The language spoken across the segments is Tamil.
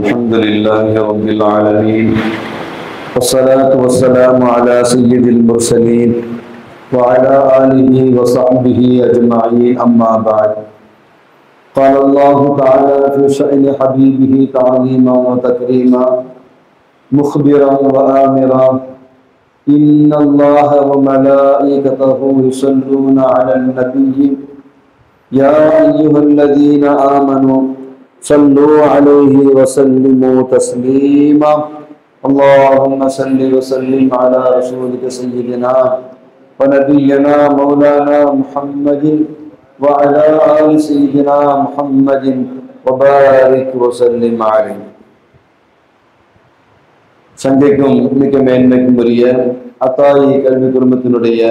الحمد لله رب العالمين والصلاة والسلام على سيد المرسلين وعلى آله وصحبه أجمعين أما بعد قال الله تعالى في شأن حبيبه تعظيما وتكريما مخبرا وآمرا إن الله وملائكته يصلون على النبي يا أيها الذين آمنوا صلوا عليه وسلموا تسليما اللهم صل وسلم على رسولك سيدنا ونبينا مولانا محمد وعلى آل سيدنا محمد وبارك وسلم عليه. சங்கைக்கும் மிக்க மேன்மைக்கும் உரிய அத்தாயி கல்வி குடும்பத்தினுடைய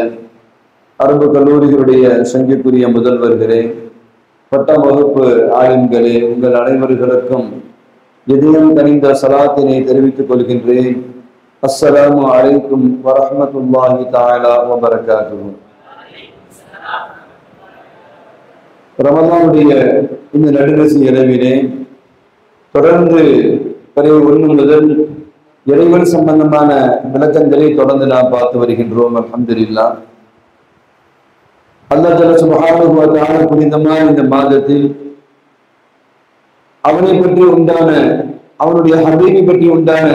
அரபு கல்லூரிகளுடைய சங்கைக்குரிய முதல்வர்களே, பட்டம் வகுப்பு ஆலிம்களே, உங்கள் அனைவர்களுக்கும் எதிலும் கனிந்த சலாத்தினை தெரிவித்துக் கொள்கின்றேன். அஸ்ஸலாமு அலைக்கும் வரஹ்மத்துல்லாஹி தஆலா வபரகாத்துஹு. ரமலானுடைய இந்த நடுநிசி இரவிலே தொடர்ந்து பிறை 1 முதல் இறைவன் சம்பந்தமான விளக்கங்களை தொடர்ந்து நாம் பார்த்து வருகின்றோம். அல்ஹம்துலில்லாஹ். அல்லாஹ் ஜல்ல சுப்ஹானஹு வ தஆலா புனிதமான இந்த மாதத்தில் அவனை பற்றி உண்டான, அவனுடைய ஹபீபை பற்றி உண்டான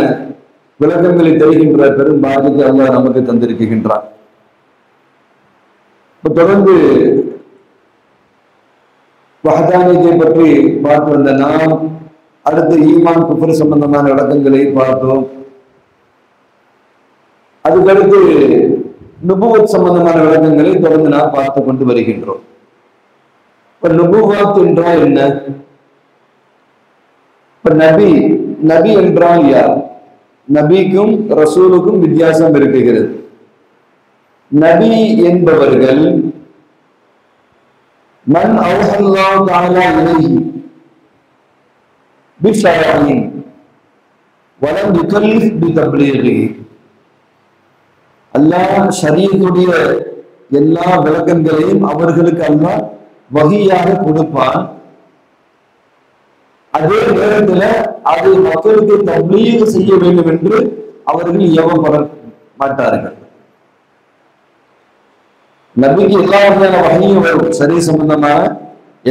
விளக்கங்களை தருகின்ற பெரும் பாக்கியத்தை அல்லாஹ் நமக்கு தந்திருக்கின்றான். தொடர்ந்து வஹதானியத்தை பற்றி பார்த்து வந்த நாம் அடுத்து ஈமான் குஃப்ர் சம்பந்தமான விளக்கங்களை பார்த்தோம். அதுக்கடுத்து நுபுவத் சம்பந்தமான விளக்கங்களை தொடர்ந்து நாம் பார்த்து கொண்டு வருகின்றோம். இப்ப நுபுவத் என்றால் என்ன? இப்ப நபி என்றால் யார்? நபிக்கும் ரசூலுக்கும் வித்தியாசம் இருக்குகிறது. நபி என்பவர்கள் மன் அவ்ஹல்லாஹு தஆலா இலைஹி பிஷராயின் வலம் யுகல்லிஃப் பிதப்லீகி. அல்லாஹ் ஷரீஅத்துடைய எல்லா விளக்கங்களையும் அவர்களுக்கு அல்லாஹ் வஹியாக கொடுப்பான். அதே நேரத்தில் அதை மக்களுக்கு தப்லீக் செய்ய வேண்டும் என்று அவர்கள் ஏவப்பட மாட்டார்கள். நபிக்கு எல்லா வகையான வகையும் வரும், சரி சம்பந்தமான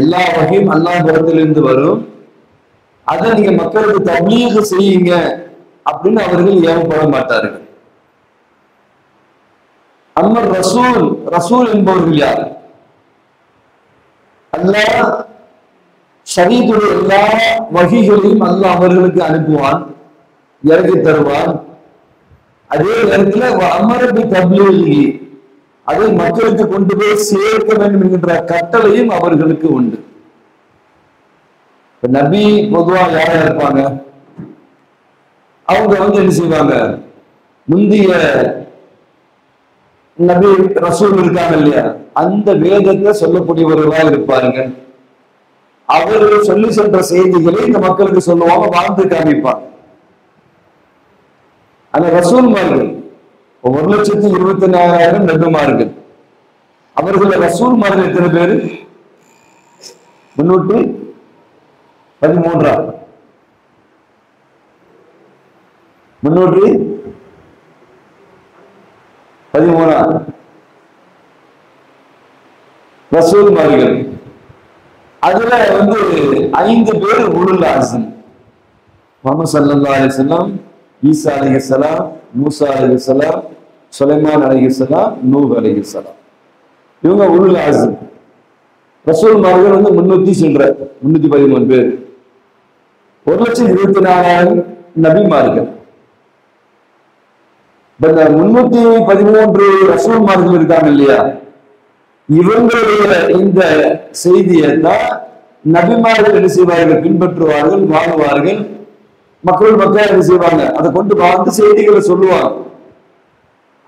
எல்லா வகையும் அல்லாஹ் புறத்திலிருந்து வரும். அதை நீங்க மக்களுக்கு தப்லீக் செய்யுங்க அப்படின்னு அவர்கள் ஏவப்பட மாட்டார்கள். அம்மர் ரசூல் என்பவர்கள் யார்? அல்லாஹ் ஷரீஅத்துடைய எல்லா வகைகளையும் அல்லாஹ் அவர்களுக்கு அனுப்புவான், இறக்கி தருவான். அதே நேரத்தில் அமரபி தப்லீகி, அதை மக்களுக்கு கொண்டு போய் சேர்க்க வேண்டும் என்கின்ற கட்டளையும் அவர்களுக்கு உண்டு. நபி பொதுவா யாரா இருப்பாங்க? அவங்க என்ன செய்வாங்க? முந்தைய நபி ரசூல் இருக்காங்க இல்லையா, அந்த வேதத்தை சொல்லக்கூடியவர்களாக இருப்பாருங்க. அவர்கள் சொல்லி சென்ற செய்திகளை இந்த மக்களுக்கு சொல்லுவாங்க, வாழ்ந்து காமிப்பாங்க. அந்த ரசூல்மார்கள் 1,24,000 நபிமார்கள். அவர்கள் ரசூல்மார்கள் எத்தனை பேரு? 313. 313 ரசூல்மார்கள். அதுல 5 பேர் உலுல் அஸ்ம். முஹம்மது ஸல்லல்லாஹு அலைஹி வஸல்லம், ஈசா அலைஹிஸ்ஸலாம், மூசா அலைஹிஸ்ஸலாம், சுலைமான் அலைஹிஸ்ஸலாம், நூஹ் அலைஹிஸ்ஸலாம். இவங்க உலுல் அஸ்ம். ரசூல்மார்கள் 313 பேர். 1,24,000 நபிமார்கள். 313 ரசூல்மார்கள் இருக்காங்க இல்லையா, இவங்களுடைய இந்த செய்தியை தான் நபிமார்கள் என்ன செய்வார்கள்? பின்பற்றுவார்கள், வாழ்வார்கள். மக்கள் என்ன செய்வாங்க? அதை கொண்டு வாழ்ந்து செய்திகளை சொல்லுவாங்க.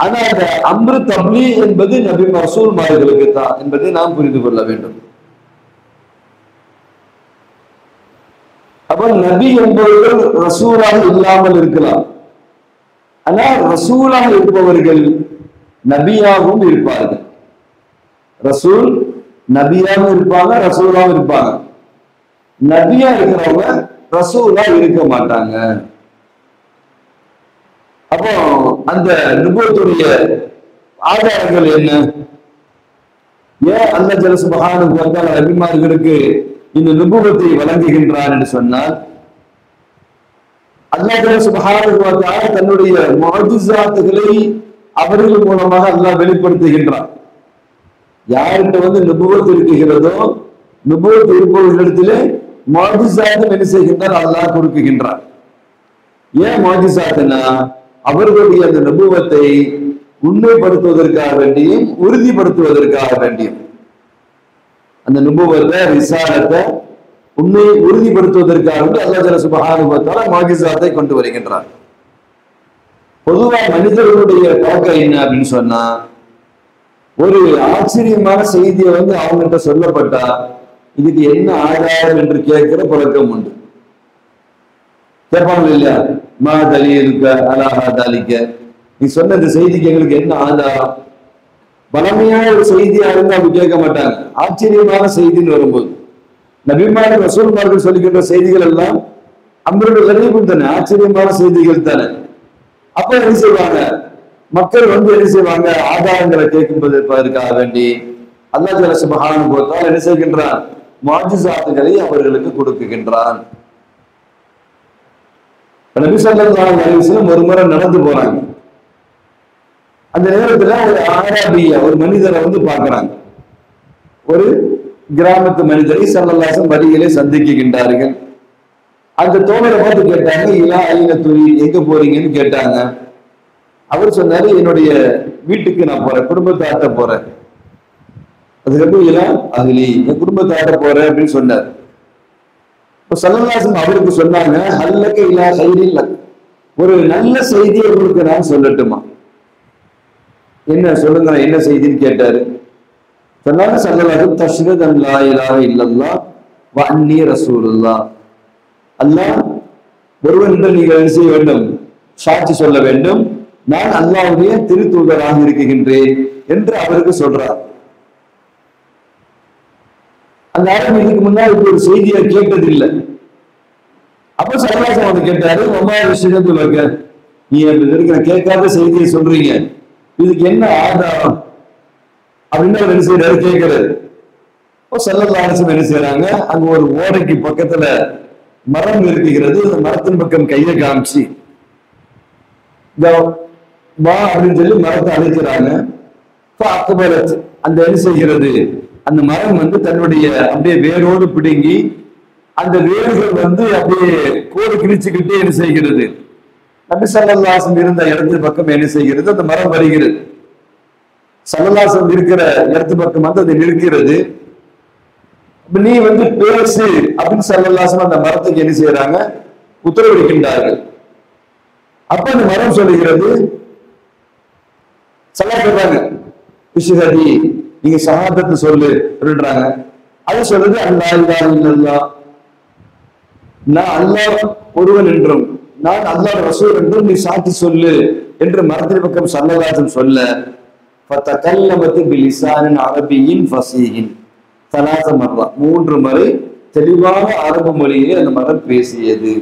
ஆனா அந்த அம்ரு தப்லீக் என்பது நபி ரசூல்மார்களுக்கு தான் என்பதை நாம் புரிந்து கொள்ள வேண்டும். அப்ப நபி என்பவர்கள் ரசூலாக இல்லாமல் இருக்கலாம், ஆனால் ரசூலாக இருப்பவர்கள் நபியாகவும் இருப்பார்கள். ரசூல் நபியாகவும் இருப்பாங்க, ரசூலாகவும் இருப்பாங்க. நபியா இருக்கிறவங்க ரசூலா இருக்க மாட்டாங்க. அப்போ அந்த நுபுவத்துடைய ஆதாரங்கள் என்ன? ஏன் அல்லாஹ் ஜல்ல சுப்ஹானஹு வ தஆலா நபிமார்களுக்கு இந்த நுபுவத்தை வழங்குகின்றார் என்று சொன்னால், அல்லாஹ் ஜல்ல சுப்ஹானஹு வ தஆலா தன்னுடைய முஅஜிஸாத்துகளை அவர்கள் மூலமாக அல்லாஹ் வெளிப்படுத்துகின்றார். யார்கிட்ட நுபுவத் இருக்குகிறதோ, நுபுவத் இருப்பவர்களிடத்திலே முஅஜிஸாத்தும் என்ன செய்கின்றார்? அல்லாஹ் கொடுக்குகின்றார். ஏன் முஅஜிஸாத்துனா, அவர்களுடைய அந்த நுபுவத்தை உண்மைப்படுத்துவதற்காக வேண்டியும் உறுதிப்படுத்துவதற்காக வேண்டியும், அந்த நுபுவத்தை ரிசாலத்தை உண்மையை உறுதிப்படுத்துவதற்காக வேண்டி அல்லாஹ் ஜல்ல சுப்ஹானஹு வ தஆலா முஅஜிஸாத்தை கொண்டு வருகின்றார். பொதுவா மனிதர்களுடைய பழக்கம் என்ன அப்படின்னு சொன்னா, ஒரு ஆச்சரியமான செய்தியை அவங்ககிட்ட சொல்லப்பட்டா இதுக்கு என்ன ஆதாரம் என்று கேட்கிற பழக்கம் உண்டு. கேட்பாங்க இல்லையா? மா தலீலுக அலா ஹாதாலிக, நீ சொன்ன இந்த செய்திக்கு எங்களுக்கு என்ன ஆதாரம்? பலமையான ஒரு செய்தியா இருந்தா அப்படி கேட்க மாட்டாங்க. ஆச்சரியமான செய்தின்னு வரும்போது, நபிமார்கள் ரசூல்மார்கள் சொல்லுகின்ற செய்திகள் எல்லாம் அம்ருல் கரீபும் தானே, ஆச்சரியமான செய்திகள் தானே. அப்ப என்ன செய்வாங்க? மக்கள் என்ன செய்வாங்க? ஆதாரங்களை கேட்கும்பதற்காக வேண்டி அல்லாஹ் ஜல்ல சுப்ஹானஹு வ தஆலா என்ன செய்கின்றான்? முஅஜிஸாத்துகளை அவர்களுக்கு கொடுக்குகின்றான். நபி ஸல்லல்லாஹு அலைஹி வஸல்லம் ஒரு முறை நடந்து போறாங்க. அந்த நேரத்துல ஒரு ஆராபியா, ஒரு மனிதரை பார்க்கிறாங்க. ஒரு கிராமத்து மனிதரை ஸல்லல்லாஹு அலைஹி வஸல்லம் வழியிலே சந்திக்கின்றார்கள். அந்த தோழரை பார்த்து கேட்டாங்க, இலா ஐன துரி, எங்க போறீங்கன்னு கேட்டாங்க. அவர் சொன்னாரு, என்னுடைய வீட்டுக்கு நான் போறேன், குடும்பத்தாட்ட போறேன். அதுக்கப்புறம் இலா அஹ்லி, என் குடும்பத்தாட்ட போறேன் அப்படின்னு சொன்னார். இப்போ ஸல்லல்லாஹு அலைஹி வஸல்லம் அவருக்கு சொன்னாங்க, ஹல்லக இலா கைரில் லக், ஒரு நல்ல செய்தி உங்களுக்கு நான் சொல்லட்டுமா? என்ன சொல்லுங்க, என்ன செய்தின்னு கேட்டாரு. சொன்னாங்க ஸல்லல்லாஹு அலைஹி வஸல்லம், தஷ்ஹது அன் லா இலாஹ இல்லல்லாஹ் வ அன்னி ரசூலுல்லாஹ், அல்லாஹ் ஒருவன் என்று நீங்கள் என்ன செய்ய வேண்டும்? சாட்சி சொல்ல வேண்டும், நான் அல்லாஹ்வுடைய திருத்தூதராக இருக்கின்றேன் என்று அவருக்கு சொல்றார். அந்த அரபி இதுக்கு முன்னாடி ஒரு செய்தியை கேட்டதில்லை. அப்ப ஸல்லல்லாஹு அலைஹி கேட்டாரு, ஒமா விஷயத்துல நீ இருக்கிற கேட்காத செய்தியை சொல்றீங்க, இதுக்கு என்ன ஆதாரம் அப்படின்னு அவர் என்ன செய்யறாரு கேட்கிறாரு. இப்போ ஸல்லல்லாஹு அலைஹி வஸல்லம் என்ன செய்யறாங்க? அங்க ஒரு ஓடைக்கு பக்கத்துல மரம் இருக்குகிறது. அந்த மரத்தின் பக்கம் கையை காமிச்சு வா அப்படின்னு சொல்லி மரத்தை அழைக்கிறாங்க. அந்த என்ன செய்கிறது? அந்த மரம் தன்னுடைய அப்படியே வேரோடு பிடுங்கி அந்த வேர்கள் அப்படியே கோடு கிழிச்சுக்கிட்டே என்ன செய்கிறது? நபி ஸல்லல்லாஹு அலைஹி வஸல்லம் இருந்த இடத்து பக்கம் என்ன செய்கிறது? அந்த மரம் வருகிறது. ஸல்லல்லாஹு அலைஹி வஸல்லம் இருக்கிற இடத்து பக்கம் அது நிற்கிறது. நீ பேசு அப்படின்னு ஸல்லல்லாஹு அலைஹி வஸல்லம் அந்த மரத்துக்கு என்ன செய்யறாங்க? உத்தரவிடுகின்றார்கள். அப்ப அந்த மரம் சொல்லுகிறது, சொல்றாங்க இஷ்ஹதி, நீங்க ஷஹாதத் சொல்லு அப்படின்றாங்க. அது சொல்றது அல்லா இலாஹ இல்லல்லாஹ், நான் அல்லாஹ் ஒருவன் என்றும் நான் அல்லாஹ் ரசூல் என்றும் நீ சாட்சி சொல்லு என்று மரத்தின் பக்கம் ஸல்லல்லாஹு அலைஹி வஸல்லம் சொல்ல, ஃபதகல்லமத் பிலிசானின் அரபியின் ஃபஸீஹின் ثلاث مرة, 3 முறை தெளிவான அரபு மொழியிலே அந்த மரம் பேசியது.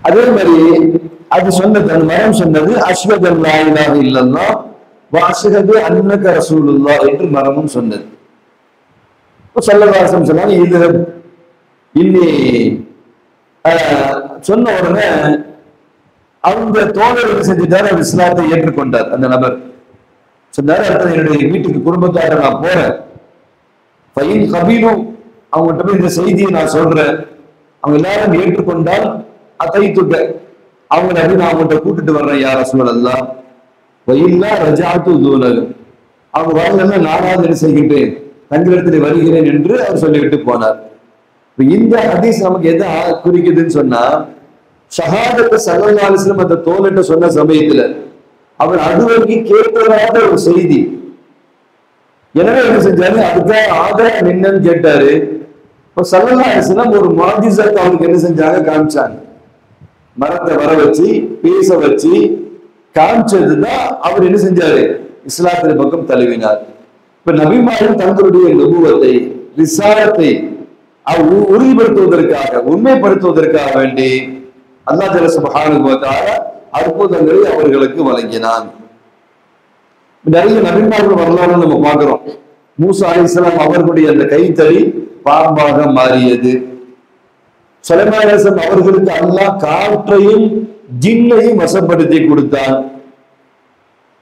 அதே மாதிரி அது சொன்னது, அந்த மரம் சொன்னது அஷ்ஹது அன் லா இலாஹ இல்லல்லாஹ் வ அஷ்ஹது அன்னக ரசூலுல்லாஹ் என்று மரமும் சொன்னது. ஸல்லல்லாஹு அலைஹி வஸல்லம் சொன்னாங்க, இது இன்னி சொன்ன உடனே அவங்க தோழர் என்ன செஞ்சுட்டாரு? அவர் இஸ்லாத்தை ஏற்றுக்கொண்டார். அந்த நபர் சொன்னாரு, அடுத்த என்னுடைய வீட்டுக்கு குடும்பத்தார நான் போறேன், பையன் கபீலும் அவங்ககிட்ட போய் இந்த செய்தியை நான் சொல்றேன், அவங்க எல்லாரும் ஏற்றுக்கொண்டால் அதைத்துக்க அவங்களை அப்படி நான் அவங்கள்ட்ட கூட்டிட்டு வர்றேன் யார் ரசூலல்லாஹ், வயில்லா ரஜாத்து தூனகு, அவங்க வரலன்னா நானாவது என்ன செய்கின்றேன்? தங்களிடத்தில் வருகிறேன் என்று அவர் சொல்லிவிட்டு போனார். இந்த ஹதீஸ் நமக்கு எதை குறிக்குதுன்னு சொன்னா, ஷஹாதத்தை ஸல்லல்லாஹு அலைஹி வஸல்லம் அந்த தோழர்கிட்ட சொன்ன சமயத்துல அவர் அதுவரைக்கும் கேட்காத ஒரு செய்தி. எனவே என்ன செஞ்சாரு? அதுக்காக ஆதாரம் என்னன்னு கேட்டாரு. இப்போ ஸல்லல்லாஹு அலைஹி வஸல்லம் ஒரு முஅஜிஸாத் அவருக்கு என்ன செஞ்சாங்க? காமிச்சாங்க. மரத்தை வர வச்சு பேச வச்சு காமிச்சதுதான் அவர் என்ன செஞ்சாரு? இஸ்லாத்தின் பக்கம் தழுவினார். இப்ப இப்ப நபிமார்கள் தங்களுடைய நுபுவத்தை ரிசாலத்தை உறுதிப்படுத்துவதற்காக உண்மைப்படுத்துவதற்காக வேண்டி அல்லாஹ் ஜல்ல சுப்ஹானஹு வ தஆலா அற்புதங்களை அவர்களுக்கு வழங்கினான். நிறைய நபிமார்கள் வரலாறு நம்ம பார்க்கிறோம். மூசா அலைஹிஸ்ஸலாம் அவர்களுடைய அந்த கைத்தடி பாம்பாக மாறியது. சுலைமான் அலைஹிஸ்ஸலாம் அவர்களுக்கு அல்லாஹ் காற்றையும் ஜின்னையும் வசப்படுத்தி கொடுத்தான்.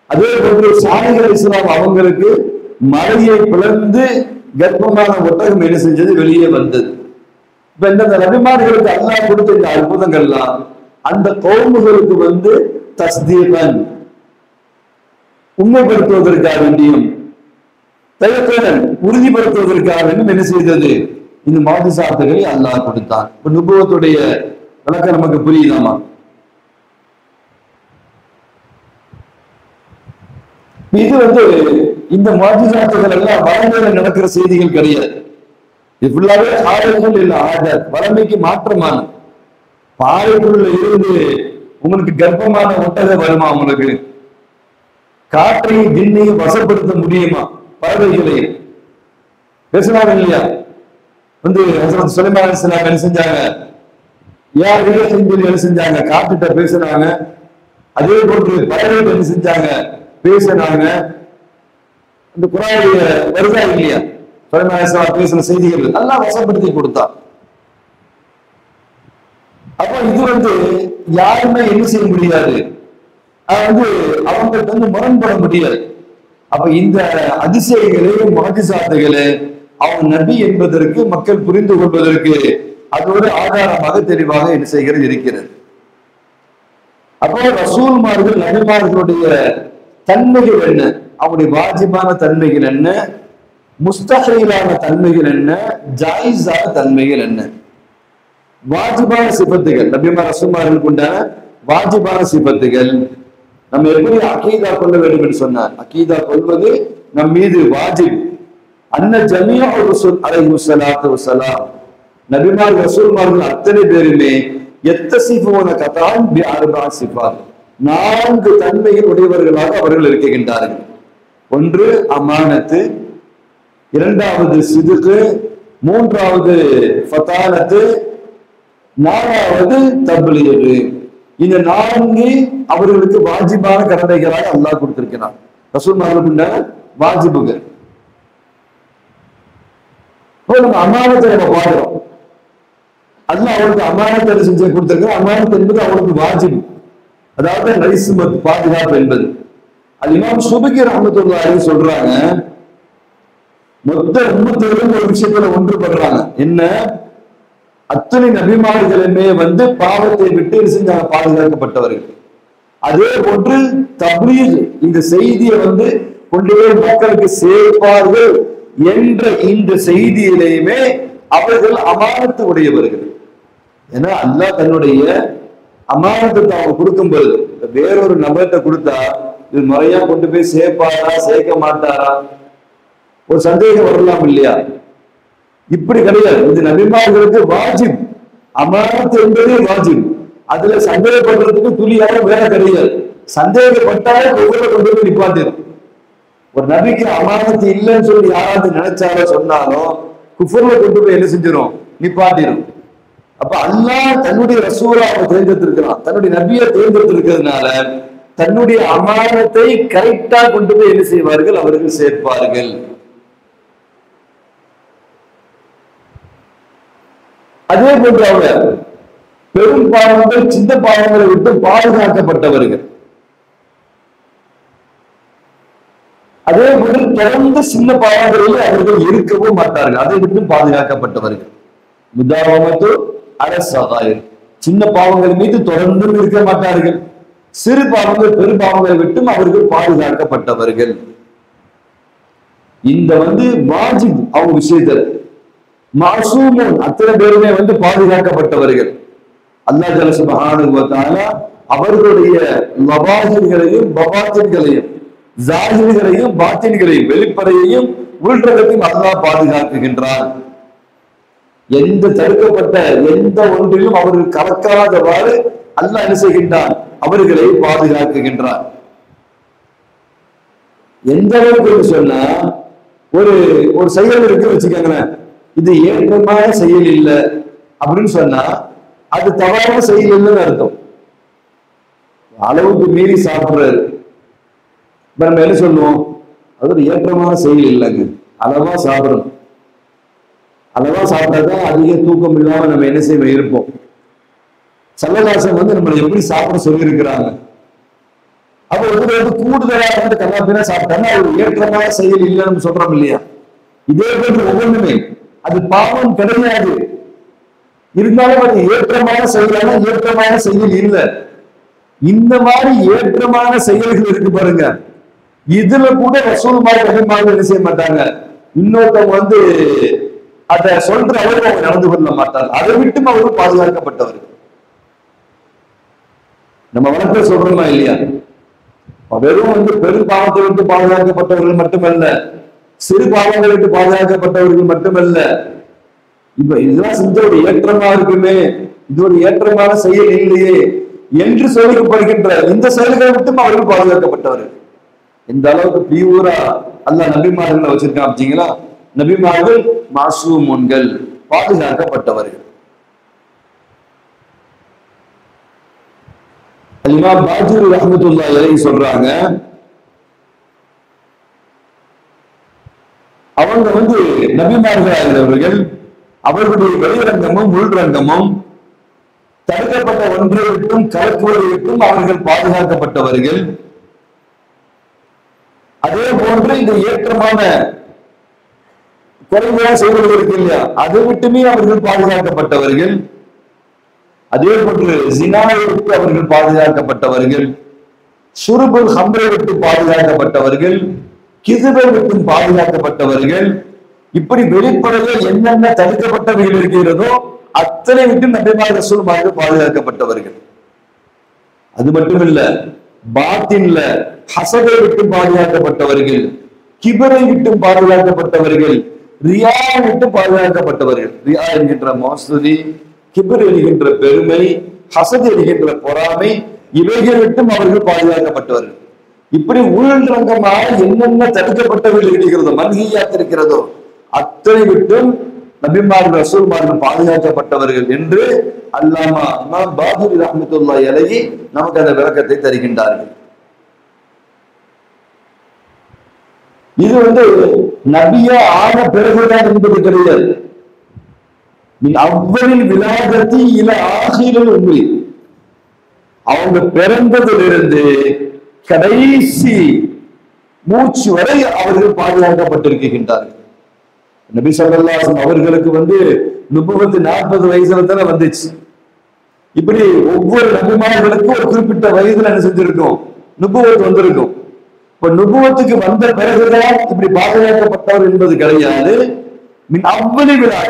அதே போன்று சாலிஹ் அலைஹிஸ்ஸலாம் அவங்களுக்கு மலையை பிளந்து கர்ப்பமான ஒட்டகம் என்ன செஞ்சது, வெளியே வந்தது. இப்ப இந்த நபிமார்களுக்கு அல்லாஹ் கொடுத்த இந்த அற்புதங்கள்லாம் அந்த கௌமுகளுக்கு தஸ்தீகன் உண்மைப்படுத்துவதற்காக வேண்டியும் தயக்கன் உறுதிப்படுத்துவதற்காக வேண்டியும் என்ன செய்தது, இந்த மாஜிசாத்துகளை அல்லாஹ் கொடுத்தான். இப்ப நுபுவத்துடைய விளக்கம் நமக்கு புரியுதாமா? இது இந்த மாஜிசாத்துகள் எல்லாம் வளமையில நடக்கிற செய்திகள் கிடையாது. இது ஃபுல்லாவே ஆடல்கள் இல்ல, ஆடல் வளமைக்கு மாற்றமான. பாறைக்குள்ள இருந்து உங்களுக்கு கர்ப்பமான ஒட்டகம் வருமா? உங்களுக்கு காற்றையும் ஜின்னையும் வசப்படுத்த முடியுமா? பறவைகளையும் பேசினாங்க இல்லையா? சுலைமான் அலைஹிஸ்ஸலாம் என்ன செஞ்சாங்க, யார் என்ன செஞ்சாங்க, காட்டுட்ட பேசினாங்க. அதே போன்று பறவைகள் என்ன செஞ்சாங்க, பேசினாங்க. இந்த குர்ஆனுடைய வருதா இல்லையா, சுலைமான் அலைஹிஸ்ஸலாம் பேசின செய்திகள் அல்லாஹ் வசப்படுத்தி கொடுத்தான். அப்ப இது யாருமே என்ன செய்ய முடியாது, அவங்களுக்கு முரண்பட முடியாது. அப்ப இந்த அதிசயங்களே முஅஜிசாத்துகளே அவங்க நபி என்பதற்கு மக்கள் புரிந்து கொள்வதற்கு அதோடு ஆதாரமாக தெளிவாக என்ன செய்கிறது இருக்கிறது. அப்போ ரசூல்மார்கள் நபிமார்களுடைய தன்மைகள் என்ன, அவங்களுடைய வாஜிபான தன்மைகள் என்ன, முஸ்தஹீலான தன்மைகள் என்ன, ஜாயிஸான தன்மைகள் என்ன. வாஜிபான சிபத்துகள் நபிமார் ரசூல்மார்களுக்கு உண்டான வாஜிபான சிபத்துகள். நம்ம எப்படி அகீதா கொள்ள வேண்டும் என்று சொன்னார், அகீதா கொள்வது நம் மீது வாஜிப். அன்ன ஜமீஅ ரசூல் அலைஹிஸ்ஸலாத்து வஸ்ஸலாம், நபிமார் ரசூல்மார்கள் அத்தனை பேருமே யத்தஸிஃபூன கதான் பி அர்பா சிஃபாத், 4 தன்மைகள் உடையவர்களாக அவர்கள் இருக்கின்றார்கள். ஒன்று அமானத்து, இரண்டாவது சிதுக்கு, மூன்றாவது ஃபதானத்து, நாலாவது தப்லீக். இந்த 4 அவர்களுக்கு வாஜிபான கடமைகளாக அல்லாஹ் கொடுத்திருக்கிறான். ரசூல்மார்களுக்கு உண்டான வாஜிபுகள். நம்ம அமானத்தை நம்ம பார்க்கிறோம். அல்லாஹ் அவருக்கு அமானத்தை செஞ்சு கொடுத்திருக்கிறார். அமானத் என்பது அவருக்கு வாஜிப், அதாவது நரிசுமத் பாதுகாப்பு என்பது. அது இமாம் சுபகி ரஹ்மத்துல்லாஹி அலைஹி சொல்றாங்க, மொத்த உம்மத்திலும் ஒரு விஷயத்துல ஒன்றுபடுறாங்க. என்ன, அத்தனை நபிமார்களுமே பாவத்தை விட்டு செஞ்சாங்க, பாதுகாக்கப்பட்டவர்கள். அதே போன்று தப்லீக், இந்த செய்தியை கொண்டு போய் மக்களுக்கு சேர்ப்பார்கள் என்ற இந்த செய்தியிலேயுமே அவர்கள் அமானத்து உடையவர்கள். ஏன்னா அல்லாஹ் தன்னுடைய அமானத்தை அவங்க கொடுக்கும்போது வேறொரு நபர்கிட்ட கொடுத்தா இது முறையா கொண்டு போய் சேர்ப்பாரா சேர்க்க மாட்டாரா ஒரு சந்தேகம் வரலாம் இல்லையா? இப்படி கிடையாது. இது நபிமார்களுக்கு வாஜிப், அமானத் என்பதே வாஜிப். அதுல சந்தேகப்படுறதுக்கு துளியாக வேற கிடையாது. சந்தேகப்பட்டாலே ஒவ்வொரு கொண்டு போய் நிப்பாட்டிடும். ஒரு நபிக்கு அமானத்து இல்லைன்னு சொல்லி யாராவது நினைச்சாலோ சொன்னாலோ குஃபர்ல கொண்டு போய் என்ன செஞ்சிடும், நிப்பாட்டிடும். அப்ப அல்லாஹ் தன்னுடைய ரசூலை அவங்க தேர்ந்தெடுத்திருக்கிறான், தன்னுடைய நபியை தேர்ந்தெடுத்திருக்கிறதுனால தன்னுடைய அமானத்தை கரெக்டா கொண்டு போய் என்ன செய்வார்கள், அவர்கள் சேர்ப்பார்கள். அதே போன்று அவங்க பெரும் பாவங்கள் சின்ன பாவங்களை விட்டு பாதுகாக்கப்பட்டவர்கள். அதே போன்று தொடர்ந்து சின்ன பாவங்களில் அவர்கள் இருக்கவும் மாட்டார்கள், அதை விட்டு பாதுகாக்கப்பட்டவர்கள். முதாவமத்து அரசாயிர், சின்ன பாவங்கள் மீது தொடர்ந்தும் இருக்க மாட்டார்கள். சிறு பாவங்கள் பெரும் பாவங்களை விட்டும் அவர்கள் பாதுகாக்கப்பட்டவர்கள். இந்த வாஜிப் அவங்க விஷயத்தில் மாசூமுன் அத்தனை பேருமே பாதுகாக்கப்பட்டவர்கள். அல்லாஹ் ஜல்ல சுப்ஹானஹு வ தஆலா அவர்களுடைய லவாஹிர்களையும் பவாத்தின்களையும் ஜாஹிர்களையும் பாத்தின்களையும் வெளிப்படையையும் உள்ரகத்தையும் அல்லாஹ் பாதுகாக்குகின்றான். எந்த தடுக்கப்பட்ட எந்த ஒன்றிலும் அவர்கள் கலக்காதவாறு அல்லாஹ் என்ன செய்கின்றான், அவர்களை பாதுகாக்குகின்றான். எந்த அளவுக்கு சொன்னா ஒரு ஒரு செயல் இருக்கு வச்சுக்கோங்களேன், இது ஏற்றமான செயல் இல்லை அப்படின்னு சொன்னா அது தவறான செயல் இல்லைன்னு அர்த்தம். அளவுக்கு மீறி சாப்பிடுறாரு, இப்ப நம்ம என்ன சொல்லுவோம், அது ஒரு ஏற்றமான செயல் இல்லைங்க, அளவா சாப்பிடணும். அளவா சாப்பிட்டாதான் அதிக தூக்கம் இல்லாம நம்ம என்ன செய்வோம் இருப்போம். சல்லல்லாஹு வந்து நம்மளை எப்படி சாப்பிட சொல்லி இருக்கிறாங்க. அப்ப வந்து கூடுதலாக வந்து கல்லாப்பினா சாப்பிட்டாங்கன்னா அது ஏற்றமான செயல் இல்லைன்னு சொல்றோம் இல்லையா. இதே போன்று ஒவ்வொன்றுமே அது பாவம் கிடையாது, இருந்தாலும் அது ஏற்றமான செயலான ஏற்றமான செயல் இல்லை. இந்த மாதிரி ஏற்றமான செயல்கள் இருக்கு பாருங்க, இதுல கூட ரசூலுல்லாஹி ரஹ்மத்துல்லாஹி என்ன செய்ய மாட்டாங்க, இன்னொருத்தவங்க வந்து அதை சொல்ற அளவுக்கு அவங்க நடந்து கொள்ள மாட்டாங்க. அதை விட்டும் அவர்கள் பாதுகாக்கப்பட்டவர். நம்ம வழக்கை சொல்றோமா இல்லையா, வெறும் வந்து பெரும் பாவத்தை விட்டு பாதுகாக்கப்பட்டவர்கள் மட்டுமல்ல, சிறு பாவங்களை விட்டு பாதுகாக்கப்பட்டவர்கள் மட்டுமல்ல, இப்ப இதெல்லாம் செஞ்ச ஒரு ஏற்றமா இருக்குமே, இது ஒரு ஏற்றமான செயல் இல்லையே என்று சொல்லிக்கப்படுகின்ற இந்த செயல்களை விட்டும் அவர்கள் பாதுகாக்கப்பட்டவர்கள். இந்த அளவுக்கு பியூரா அல்லாஹ் நபிமார்கள் வச்சிருக்கான் அப்படிங்களா. நபிமார்கள் மாசூமுன்கள், பாதுகாக்கப்பட்டவர்கள். இமாம் பாஜூரி ரஹ்மத்துல்லாஹி அலைஹி சொல்றாங்க, அவங்க வந்து நபிமார்களாகிறவர்கள் அவர்களுடைய வெளிரங்கமும் உள்ரங்கமும் தடுக்கப்பட்ட ஒன்றை விட்டும் கலக்குவதை விட்டும் அவர்கள் பாதுகாக்கப்பட்டவர்கள். அதே போன்று இந்த ஏற்றமான குறைவான செய்வதற்கு இல்லையா, அதை விட்டுமே அவர்கள் பாதுகாக்கப்பட்டவர்கள். அதே போன்று ஜினாவை விட்டு அவர்கள் பாதுகாக்கப்பட்டவர்கள், ஷுர்புல் ஹம்ரை விட்டு பாதுகாக்கப்பட்டவர்கள், கிதுபை விட்டும் பாதுகாக்கப்பட்டவர்கள். இப்படி வெளிப்படையில் என்னென்ன தடுக்கப்பட்டவைகள் இருக்கிறதோ அத்தனை விட்டு நபிமார் ரசூலுமார்கள் பாதுகாக்கப்பட்டவர்கள். அது மட்டுமில்ல, பாத்தின்ல ஹசதை விட்டு பாதுகாக்கப்பட்டவர்கள், கிபரை விட்டு பாதுகாக்கப்பட்டவர்கள், ரியாவை விட்டு பாதுகாக்கப்பட்டவர்கள். ரியா என்கின்ற மோசடி, கிபர் என்கின்ற பெருமை, ஹசத் என்கின்ற பொறாமை, இவைகள் விட்டும் அவர்கள் பாதுகாக்கப்பட்டவர்கள். இப்படி உள்ரங்கமாக என்னென்ன தடுக்கப்பட்டவர்கள் இருக்கிறதோ, மன்ஹியாத் இருக்கிறதோ அத்தனை விட்டும் நபிமார்கள் ரசூல்மார்கள் பாதுகாக்கப்பட்டவர்கள் என்று அல்லாமா இமாம் பாஜூரி ரஹ்மத்துல்லாஹி அலைஹி நமக்கு அந்த விளக்கத்தை தருகின்றார்கள். இது வந்து நபியா ஆன பிறகுதான் என்பது கிடையாது. அவ்வளில் விலாதத்தி இல ஆகிரில் உண்மை, அவங்க பிறந்ததிலிருந்து கடைசி மூச்சு வரை அவர்கள் பாதுகாக்கப்பட்டிருக்கின்றார்கள். நபி ஸல்லல்லாஹு அலைஹி வஸல்லம் அவர்களுக்கு வந்து 40 வயசுல தானே வந்துச்சு. இப்படி ஒவ்வொரு நபிமார்களுக்கும் ஒரு குறிப்பிட்ட வயதுல என்ன செஞ்சிருக்கும், நுபுவத் வந்திருக்கும். இப்ப நுபுவத்துக்கு வந்த பிறகுதான் இப்படி பாதுகாக்கப்பட்டவர் என்பது கிடையாது. மின் அவ்வளி விழா,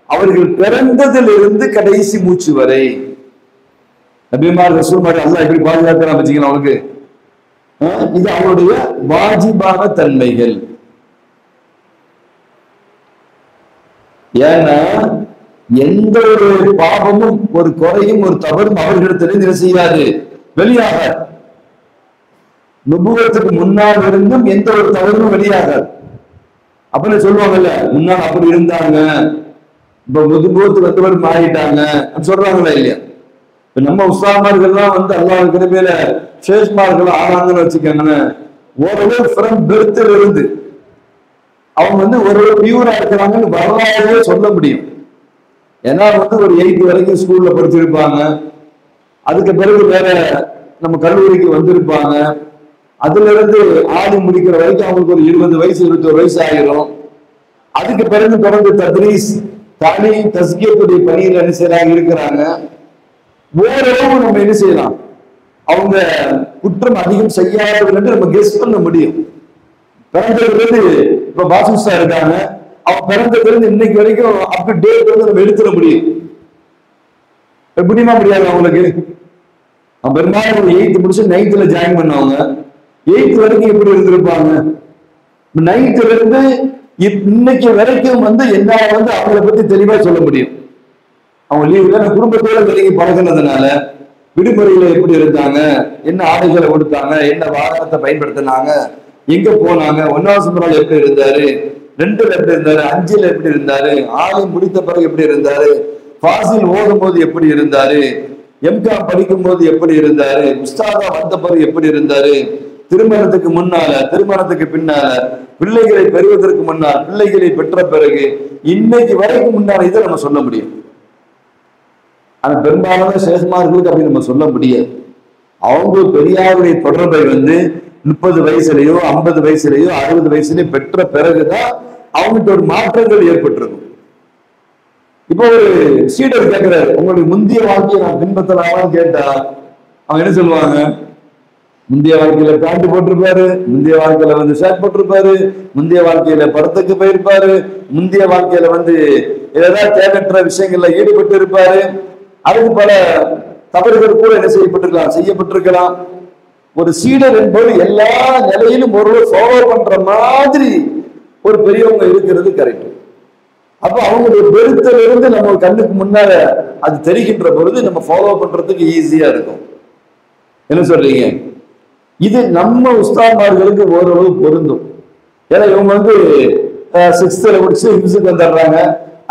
அவர்கள் பிறந்ததிலிருந்து கடைசி மூச்சு வரை நபிமார் ரசூல்மார் அல்லாஹ் எப்படி பாதுகாக்கிறான் வச்சுக்கலாம் அவனுக்கு. இது அவருடைய வாஜிபான தன்மைகள். ஏன்னா எந்த ஒரு பாவமும் ஒரு குறையும் ஒரு தவறும் அவர்களிடத்திலிருந்து என்ன செய்யாது, வெளியாக. நுபுவத்துக்கு முன்னால் இருந்தும் எந்த ஒரு தவறும் வெளியாகாது. அப்படின்னு சொல்லுவாங்கல்ல, முன்னால் அப்படி இருந்தாங்க, இப்ப நுபுவத்துக்கு வந்தவர் மாறிட்டாங்க சொல்றாங்களா இல்லையா. இப்ப நம்ம உஸ்தாமார்கள்லாம் வந்து அல்லாஹ் கிருபையில ஷேஷ்மார்கள் ஆனாங்கன்னு வச்சுக்கோங்களேன், ஓரளவு ஃப்ரம் பெர்த்தில் இருந்து அவங்க வந்து ஓரளவு பியூரா இருக்கிறாங்கன்னு வரலாறே சொல்ல முடியும். ஏன்னா வந்து ஒரு 8th வரைக்கும் ஸ்கூல்ல படிச்சிருப்பாங்க, அதுக்கு பிறகு வேற நம்ம கல்லூரிக்கு வந்திருப்பாங்க, அதுல இருந்து ஆடி முடிக்கிற வரைக்கும் அவங்களுக்கு ஒரு 20 வயசு 21 வயசு ஆகிரும். அதுக்கு பிறகு தொடர்ந்து தத்ரீஸ் தாலீம் தஸ்கியத்துடைய பணியில் என்ன செய்யறாங்க இருக்கிறாங்க. ஓரளவு நம்ம என்ன செய்யலாம், அவங்க குற்றம் அதிகம் செய்யாதவர்கள் என்று நம்ம கெஸ் பண்ண முடியும். பிறந்ததுலேருந்து இப்ப பாசுஸ்தா இருக்காங்க, அவங்க பிறந்ததுலேருந்து இன்னைக்கு வரைக்கும் அப் டு டேட் வந்து நம்ம எடுத்துட முடியும். எப்படிமா முடியாது அவங்களுக்கு. அவங்க பெரும்பாலும் ஒரு 8th முடிச்சு 9th ஜாயின் பண்ணவங்க 8th வரைக்கும் எப்படி இருந்திருப்பாங்க. 9th இருந்து இன்னைக்கு வரைக்கும் வந்து என்ன வந்து அவங்களை பத்தி தெளிவா சொல்ல முடியும். அவங்க லீவுல குடும்பத்தோட வெளியே பழகினதுனால விடுமுறையில எப்படி இருந்தாங்க, என்ன ஆடைகளை கொடுத்தாங்க, என்ன வாகனத்தை பயன்படுத்தினாங்க, எங்க போனாங்க, 1வது நாள் எப்படி இருந்தாரு, 2ல எப்படி இருந்தாரு, 5ல எப்படி இருந்தாரு, ஆலை முடித்த பிறகு எப்படி இருந்தாரு, ஃபாசில் ஓதும் போது எப்படி இருந்தாரு, எம்காம் படிக்கும் போது எப்படி இருந்தாரு, உஸ்தாதா வந்த பிறகு எப்படி இருந்தாரு, திருமணத்துக்கு முன்னால, திருமணத்துக்கு பின்னால, பிள்ளைகளை பெறுவதற்கு முன்னால், பிள்ளைகளை பெற்ற பிறகு, இன்னைக்கு வரைக்கும் முன்னால இதை நம்ம சொல்ல முடியும். ஆனா பெரும்பாலான சேகுமார்களுக்கு அப்படி நம்ம சொல்ல முடியாது. அவங்க பெரியாருடைய தொடர்பை 30 வயசுலயோ 50 வயசுலயோ 60 வயசுலயோ பெற்ற பிறகுதான் அவங்களுக்கு ஒரு மாற்றங்கள் ஏற்பட்டிருக்கும். இப்போ ஒரு சீடர் கேட்கிறாரு, உங்களுடைய முந்தைய வாழ்க்கையை நான் பின்பற்றலாமான்னு கேட்டா அவங்க என்ன சொல்லுவாங்க? முந்தைய வாழ்க்கையில பேண்ட் போட்டிருப்பாரு, முந்தைய வாழ்க்கையில ஷர்ட் போட்டிருப்பாரு, முந்தைய வாழ்க்கையில படத்துக்கு போயிருப்பாரு, முந்தைய வாழ்க்கையில ஏதாவது தேவையற்ற விஷயங்கள்ல ஈடுபட்டு இருப்பாரு, அதுக்கு பல தவறுகள் கூட என்ன செய்யப்பட்டிருக்கலாம். ஒரு சீடர் என்பது எல்லா நிலையிலும் ஒரு ஃபாலோ பண்ற மாதிரி ஒரு பெரியவங்க இருக்கிறது கரெக்ட். அப்ப அவங்களுடைய பெருத்துல இருந்து நம்ம கண்ணுக்கு முன்னால அது தெரிகின்ற பொழுது நம்ம ஃபாலோ பண்றதுக்கு ஈஸியா இருக்கும். என்ன சொல்றீங்க? இது நம்ம உஸ்தாத்மார்களுக்கு ஓரளவு பொருந்தும். ஏன்னா இவங்க 6th முடிச்சு 5th வந்துடுறாங்க,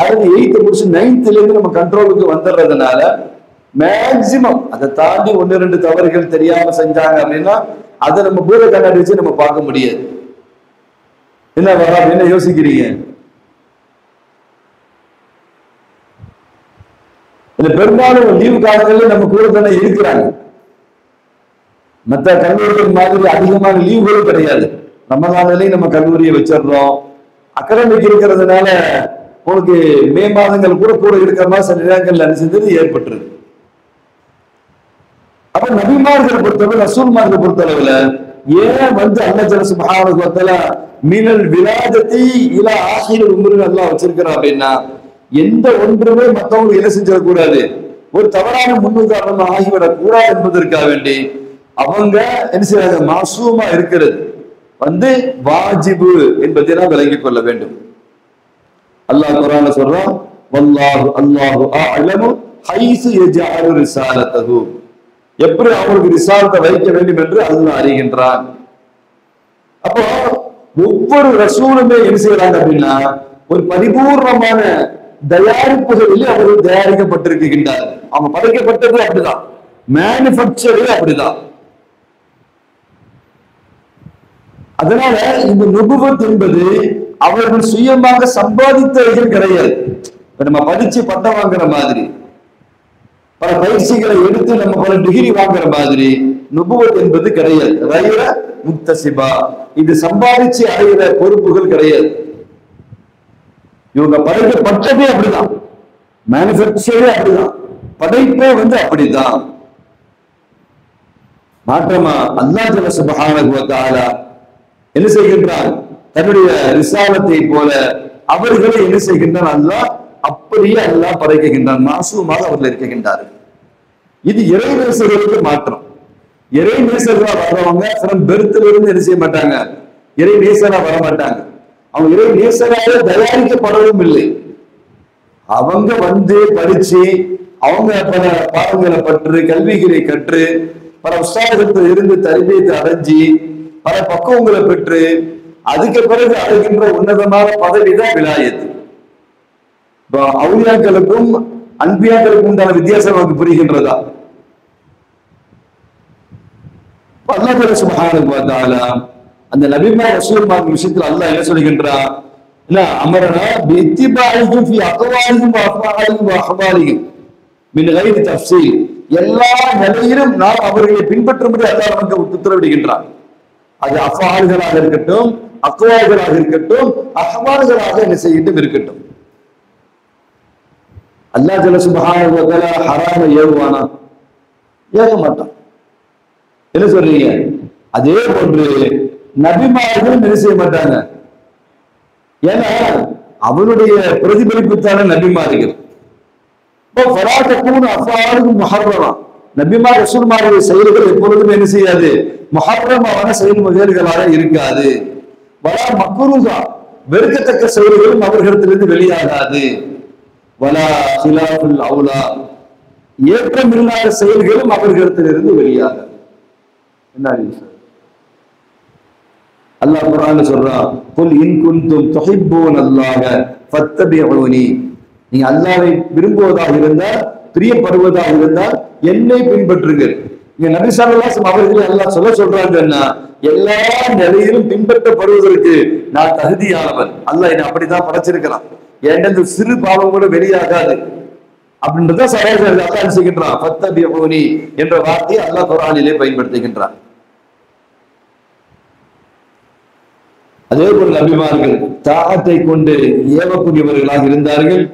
அதுக்கு 8th முடிச்சு 9th இருந்து நம்ம கண்ட்ரோலுக்கு வந்துடுறதுனால மேக்சிமம் அதை தாண்டி 1-2 தவறுகள் தெரியாம செஞ்சாங்க அப்படின்னா அதை நம்ம பூத கண்ணாடி வச்சு நம்ம பார்க்க முடியாது. என்ன யோசிக்கிறீங்க? இந்த பெரும்பாலும் லீவு காலங்கள்ல நம்ம கூட தானே இருக்கிறாங்க. மற்ற கல்லூரிகள் மாதிரி அதிகமான லீவுகளும் கிடையாது. ரமலான்லயும் நம்ம கல்லூரியை வச்சிடறோம். அகாடமிக் இருக்கிறதுனால உங்களுக்கு மே மாதங்கள் கூட இருக்கிற மாதிரி சில நேரங்கள்ல செஞ்சது ஏற்பட்டுருது. அப்ப நபிமார்களை பொறுத்தவரை, ரசூல்மார்களை பொறுத்தளவுல ஏன் அல்லாஹ் சுப்ஹானஹு வ தஆலா மினல் விலாதத்தி இலா ஆஹிரில் உம்ரி அல்லாஹ் வச்சிருக்கிறான் அப்படின்னா எந்த ஒன்றுமே மற்றவங்களுக்கு என்ன செஞ்சிடக்கூடாது, ஒரு தவறான முன்னுதாரணம் ஆகிவிடக் கூடாது என்பதற்காக வேண்டி அவங்க என்ன செய்யறாங்க, மாசூமா இருக்கிறது வாஜிபு என்பதை நாம் விளங்கிக் கொள்ள வேண்டும். அல்லாஹ் குர்ஆன்ல சொல்றான், வல்லாஹு அல்லாஹு அஅலமு ஹைஸு யஜஅலு ரிசாலத்தஹு, எப்படி அவங்களுக்கு ரிசாலத்தை வைக்க வேண்டும் என்று அல்லாஹ் அறிகின்றான். அப்போ ஒவ்வொரு ரசூலுமே என்ன செய்யறாங்க அப்படின்னா ஒரு பரிபூர்ணமான தயாரிப்புகளில் அவர்கள் தயாரிக்கப்பட்டிருக்கின்றார். அவங்க படைக்கப்பட்டது அப்படிதான், மேனுபேக்சர் அப்படிதான். அதனால இந்த நுபுவத் என்பது அவர்கள் சுயமாக சம்பாதித்தவர்கள் கிடையாது. நம்ம படிச்சு பட்டம் வாங்குற மாதிரி, பல பயிற்சிகளை எடுத்து நம்ம பல டிகிரி வாங்குற மாதிரி நுபுவத் என்பது கிடையாது. ரைர முக்தசிபா, இது சம்பாதிச்சு அடைகிற பொறுப்புகள் கிடையாது. இவங்க படைக்கப்பட்டதே அப்படிதான், மேனுபேக்சரே அப்படிதான், படைப்பே அப்படிதான். மாற்றமா அல்லாஹ் சுப்ஹானஹு வ தஆலா என்ன செய்கின்றான், தன்னுடைய ரிசாலத்தை போல அவர்களை என்ன செய்கின்றான், அல்லாஹ் அப்படியே அல்லாஹ் படைக்கின்றான், மாசூமாக அவர்கள் இருக்கின்றார்கள். இது இறை நேசர்களுக்கு மாற்றம். இறை நேசர்களா வர்றவங்க பெருத்துல இருந்து என்ன செய்ய மாட்டாங்க, இறை நேசரா வர மாட்டாங்க. அவங்க இறை நேசராக தயாரிக்கப்படவும் இல்லை. அவங்க படிச்சு அவங்க பல பாடங்களை பற்று கல்விகளை கற்று பல உற்சாகத்தில் இருந்து தரிபியத்தை அடைஞ்சி பல பக்குவங்களை பெற்று அதுக்கு பிறகு அடைகின்ற உன்னதமான பதவி தான் விலாயத்து. அவுலியாக்களுக்கும் அன்பியாக்களுக்கும் உண்டான வித்தியாசம் நமக்கு புரிகின்றதா? அல்லாஹ் சுப்ஹானஹு வ தஆலா அந்த நபிமார் ரசூல்மார் விஷயத்தில் அல்லாஹ் என்ன சொல்கின்றான், இல்ல அமரனா பித்திபாஹும் ஃபி அக்வாலிஹிம் வ அஃபாலிஹிம் வ அஹ்வாலிஹிம் மின் கைரி தஃஸீல், எல்லா நிலையிலும் நாம் அவர்களை பின்பற்றும்படி அல்லாஹ் நமக்கு உத்தரவிடுகின்றான். அது அஃபால்களாக இருக்கட்டும், அக்வால்களாக இருக்கட்டும், அஹ்வால்களாக என்ன செய்யட்டும் இருக்கட்டும். அல்லாஹ் ஜல்ல சுப்ஹானஹு வ தஆலா ஹராம ஏவுவானா? ஏக மாட்டான். என்ன சொல்றீங்க? அதே போன்று நபிமார்களும் என்ன செய்ய மாட்டாங்க. ஏன்னா அவனுடைய பிரதிபலிப்பு தானே நபிமார்கள். நபிமார் ரசூல்மாருடைய செயல்கள் எப்பொழுதும் என்ன செய்யாது, முஹர்ரமான செயல்முறைகளாக இருக்காது. வலா மக்ரூஹா, வெறுக்கத்தக்க செயல்களும் அவர்களிடத்திலிருந்து வெளியாகாது. வலா ஹிலாஃபுல் அவுலா, ஏற்றமில்லாத செயல்களும் அவர்களிடத்திலிருந்து வெளியாகாது. என்ன அல்லாஹ் குர்ஆன்ல சொல்றான், குல் இன் குன்தும் துஹிப்பூனல்லாஹ ஃபத்தபிஊனி, நீங்க அல்லாஹ்வை விரும்புவதாக இருந்தால், பிரியப்படுவதாக இருந்தால் என்னை பின்பற்றுங்கள். இங்க நபி ஸல்லல்லாஹு அலைஹி வஸல்லம் அவர்களை அல்லாஹ் சொல்றாங்கன்னா, எல்லா நிலையிலும் பின்பற்றப்படுவதற்கு நான் தகுதியானவன். அல்லாஹ் என்னை அப்படிதான் படைச்சிருக்கிறான். என்கிட்ட சிறு பாவம் கூட வெளியாகாது அப்படின்றத சராசரி அல்லாஹ் செய்கின்றான். ஃபத்தபிஊனி என்ற வார்த்தையை அல்லாஹ் குர்ஆனிலே பயன்படுத்துகின்றான். அதே போல நபிமார்கள் தாஅத்தை கொண்டு ஏவக்கூடியவர்களாக இருந்தார்கள்.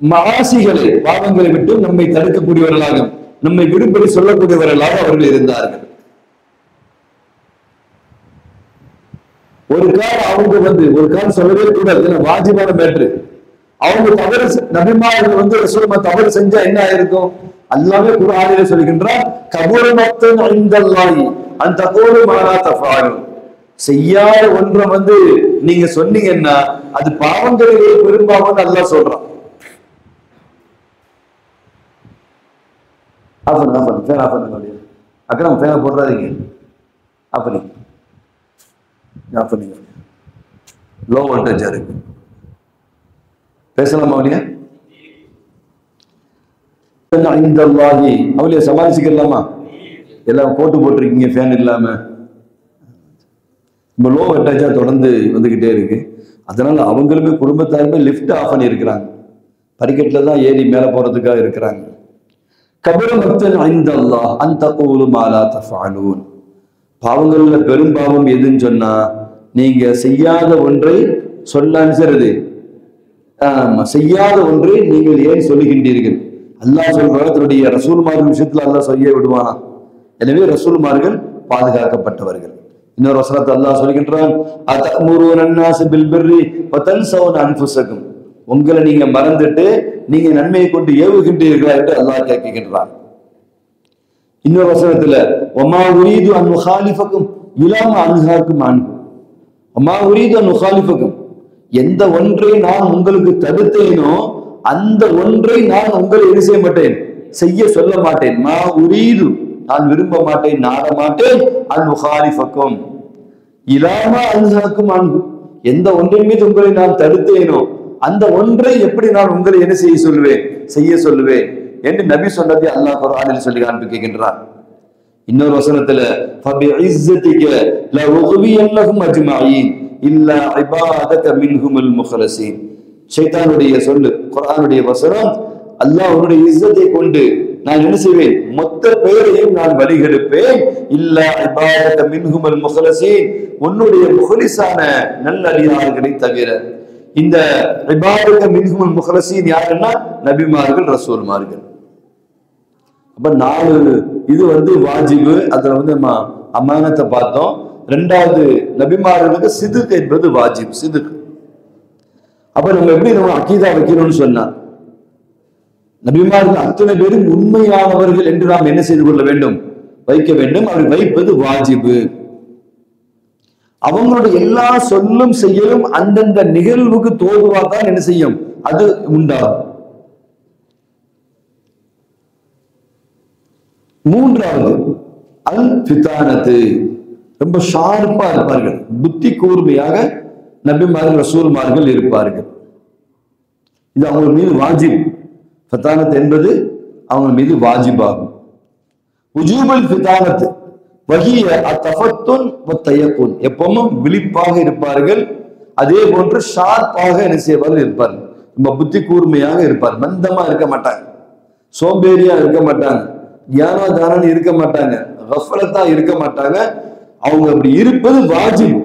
மாசிகளை, பாவங்களை விட்டு நம்மை தடுக்கக்கூடியவர்களாக, நம்மை விரும்பி சொல்லக்கூடியவர்களாக அவர்கள் இருந்தார்கள். ஒரு கால் அவங்க ஒரு கால் சொல்லவே கூடாது, வாஜிபான மேட்ரு. அவங்க தவறு, நபிமார்கள் ரசூலுல்லாஹ் தவறு செஞ்சா என்ன ஆயிருக்கும்? அல்லாஹ்வே குர்ஆனிலே சொல்கின்றான், கபூரமத்தன் இன்தல்லாஹி அன் தகூலு மா லா தஃஅலூன். செய்யாத ஒன்றை நீங்க சொன்னீங்கன்னா அது பாவங்களிலே பெரும்பாவம்னு அல்லாஹ் சொல்றான். அக்கறம் ஃபேன் போடுறாதீங்க, லோ வோல்டேஜா இருக்கு. பேசலாமா அவளியா? அவளியா சமாளிச்சுக்கலாமா? எல்லாம் போட்டிருக்கீங்க ஃபேன் இல்லாம. இப்போ லோ வோல்டேஜா தொடர்ந்து வந்துகிட்டே இருக்கு. அதனால அவங்களுமே குடும்பத்தாருமே லிஃப்ட் ஆஃப் பண்ணி இருக்கிறாங்க. படிக்கட்டுல தான் ஏறி மேல போறதுக்காக இருக்கிறாங்க. கபீரமத்தன் இன்தல்லாஹ் அன் தகூலு மா லா தஃஅலூன். பாவங்கள்ல பெரும் பாவம் எதுன்னு சொன்னா, நீங்க செய்யாத ஒன்றை சொல்லான்றது. செய்யாத ஒன்றை நீங்கள் ஏன் சொல்லுகின்றீர்கள்? அல்லாஹ் சொல்றாங்க, தன்னுடைய ரசூல்மார்கள் விஷயத்துல அல்லாஹ் செய்ய விடுவானா? எனவே ரசூல்மார்கள் பாதுகாக்கப்பட்டவர்கள். இன்னொரு வசனத்தை அல்லாஹ் சொல்கின்றான், அதமுருன அன்னாஸ பில் பிர்ரி வ தன்ஸவுன அன்ஃபுஸகும். உங்களை நீங்க மறந்துட்டு நீங்க நன்மையை கொண்டு ஏவுகின்றீர்களா என்று அல்லாஹ் கேட்கின்றான். இன்னொரு வசனத்துல, வமா உரீது அன் நுகாலிஃபகும் இலா மா அன்ஹாக்கும் அன்ஹு. வமா உரீது அன் நுகாலிஃபகும், எந்த ஒன்றை நான் உங்களுக்கு தடுத்தேனோ அந்த ஒன்றை நான் உங்களை என்ன செய்ய மாட்டேன், செய்ய சொல்ல மாட்டேன். மா உரீது, நான் விரும்ப மாட்டேன், நாட மாட்டேன். அன் நுகாலிஃபகும் இலா மா அன்ஹாக்கும் அன்ஹு, எந்த ஒன்றின் மீது உங்களை நான் தடுத்தேனோ அந்த ஒன்றை எப்படி நான் உங்களை என்ன செய்ய சொல்லுவேன், செய்ய சொல்லுவேன் என்று நபி சொன்னதை அல்லாஹ் குர்ஆனில் சொல்லி காண்பிக்கின்றான். இன்னொரு வசனத்துல, ஃபபிஇஸ்ஸதிக லஉக்வியன்னஹும் அஜ்மஈன் இல்லா இபாதக மின்ஹுமுல் முக்லஸீன். ஷைத்தானுடைய சொல்லு, குர்ஆனுடைய வசனம். அல்லாஹ் உன்னுடைய இஸ்ஸத்தை கொண்டு நான் என்ன செய்வேன், மொத்த பெயரையும் நான் வழிகெடுப்பேன். இல்லா இபாதக மின்ஹுமுல் முக்லஸீன், உன்னுடைய முக்லிஸான நல்லடியார்களை தவிர. இந்த இபாதக மின்ஹுமுல் முக்லஸீன் யாருன்னா நபிமார்கள், ரசூல்மார்கள். அப்ப 4 இது வாஜிபு. அதுல நம்ம அமானத்தை பார்த்தோம். 2வது நபிமார்களுக்கு சிதுக் என்பது வாஜிப், சிதுக். அப்ப நம்ம எப்படி நம்ம அகீதா வைக்கணும்னு சொன்னா, நபிமார்கள் அத்தனை பேரும் உண்மையானவர்கள் என்று நாம் என்ன செய்து கொள்ள வேண்டும், வைக்க வேண்டும். அவர் வைப்பது வாஜிபு. அவங்களுடைய எல்லா சொல்லும் செய்யலும் அந்தந்த நிகழ்வுக்கு தோதுவாதான் என்ன செய்யும், அது உண்டாகும். 3வது அல் ஃபிதானத்து, ரொம்ப ஷார்ப்பா இருப்பார்கள், புத்தி கூர்மையாக நபிமார்கள் ரசூல்மார்கள் இருப்பார்கள். இது அவங்க மீது வாஜிப். ஃபிதானத் என்பது அவங்க மீது வாஜிபாகும். உஜூபல் ஃபிதானத் வஹிய அத்தஃபத்துன் வத்தயக்குன், எப்பவும் விழிப்பாக இருப்பார்கள். அதே போன்று ஷார்ப்பாக என்ன செய்வார்கள் இருப்பார்கள். ரொம்ப புத்தி கூர்மையாக இருப்பார். மந்தமா இருக்க மாட்டாங்க, சோம்பேறியா இருக்க மாட்டாங்க, தியானா தானன்னு இருக்க மாட்டாங்க, கஃபலத்தா இருக்க மாட்டாங்க. அவங்க அப்படி இருப்பது வாஜிபு.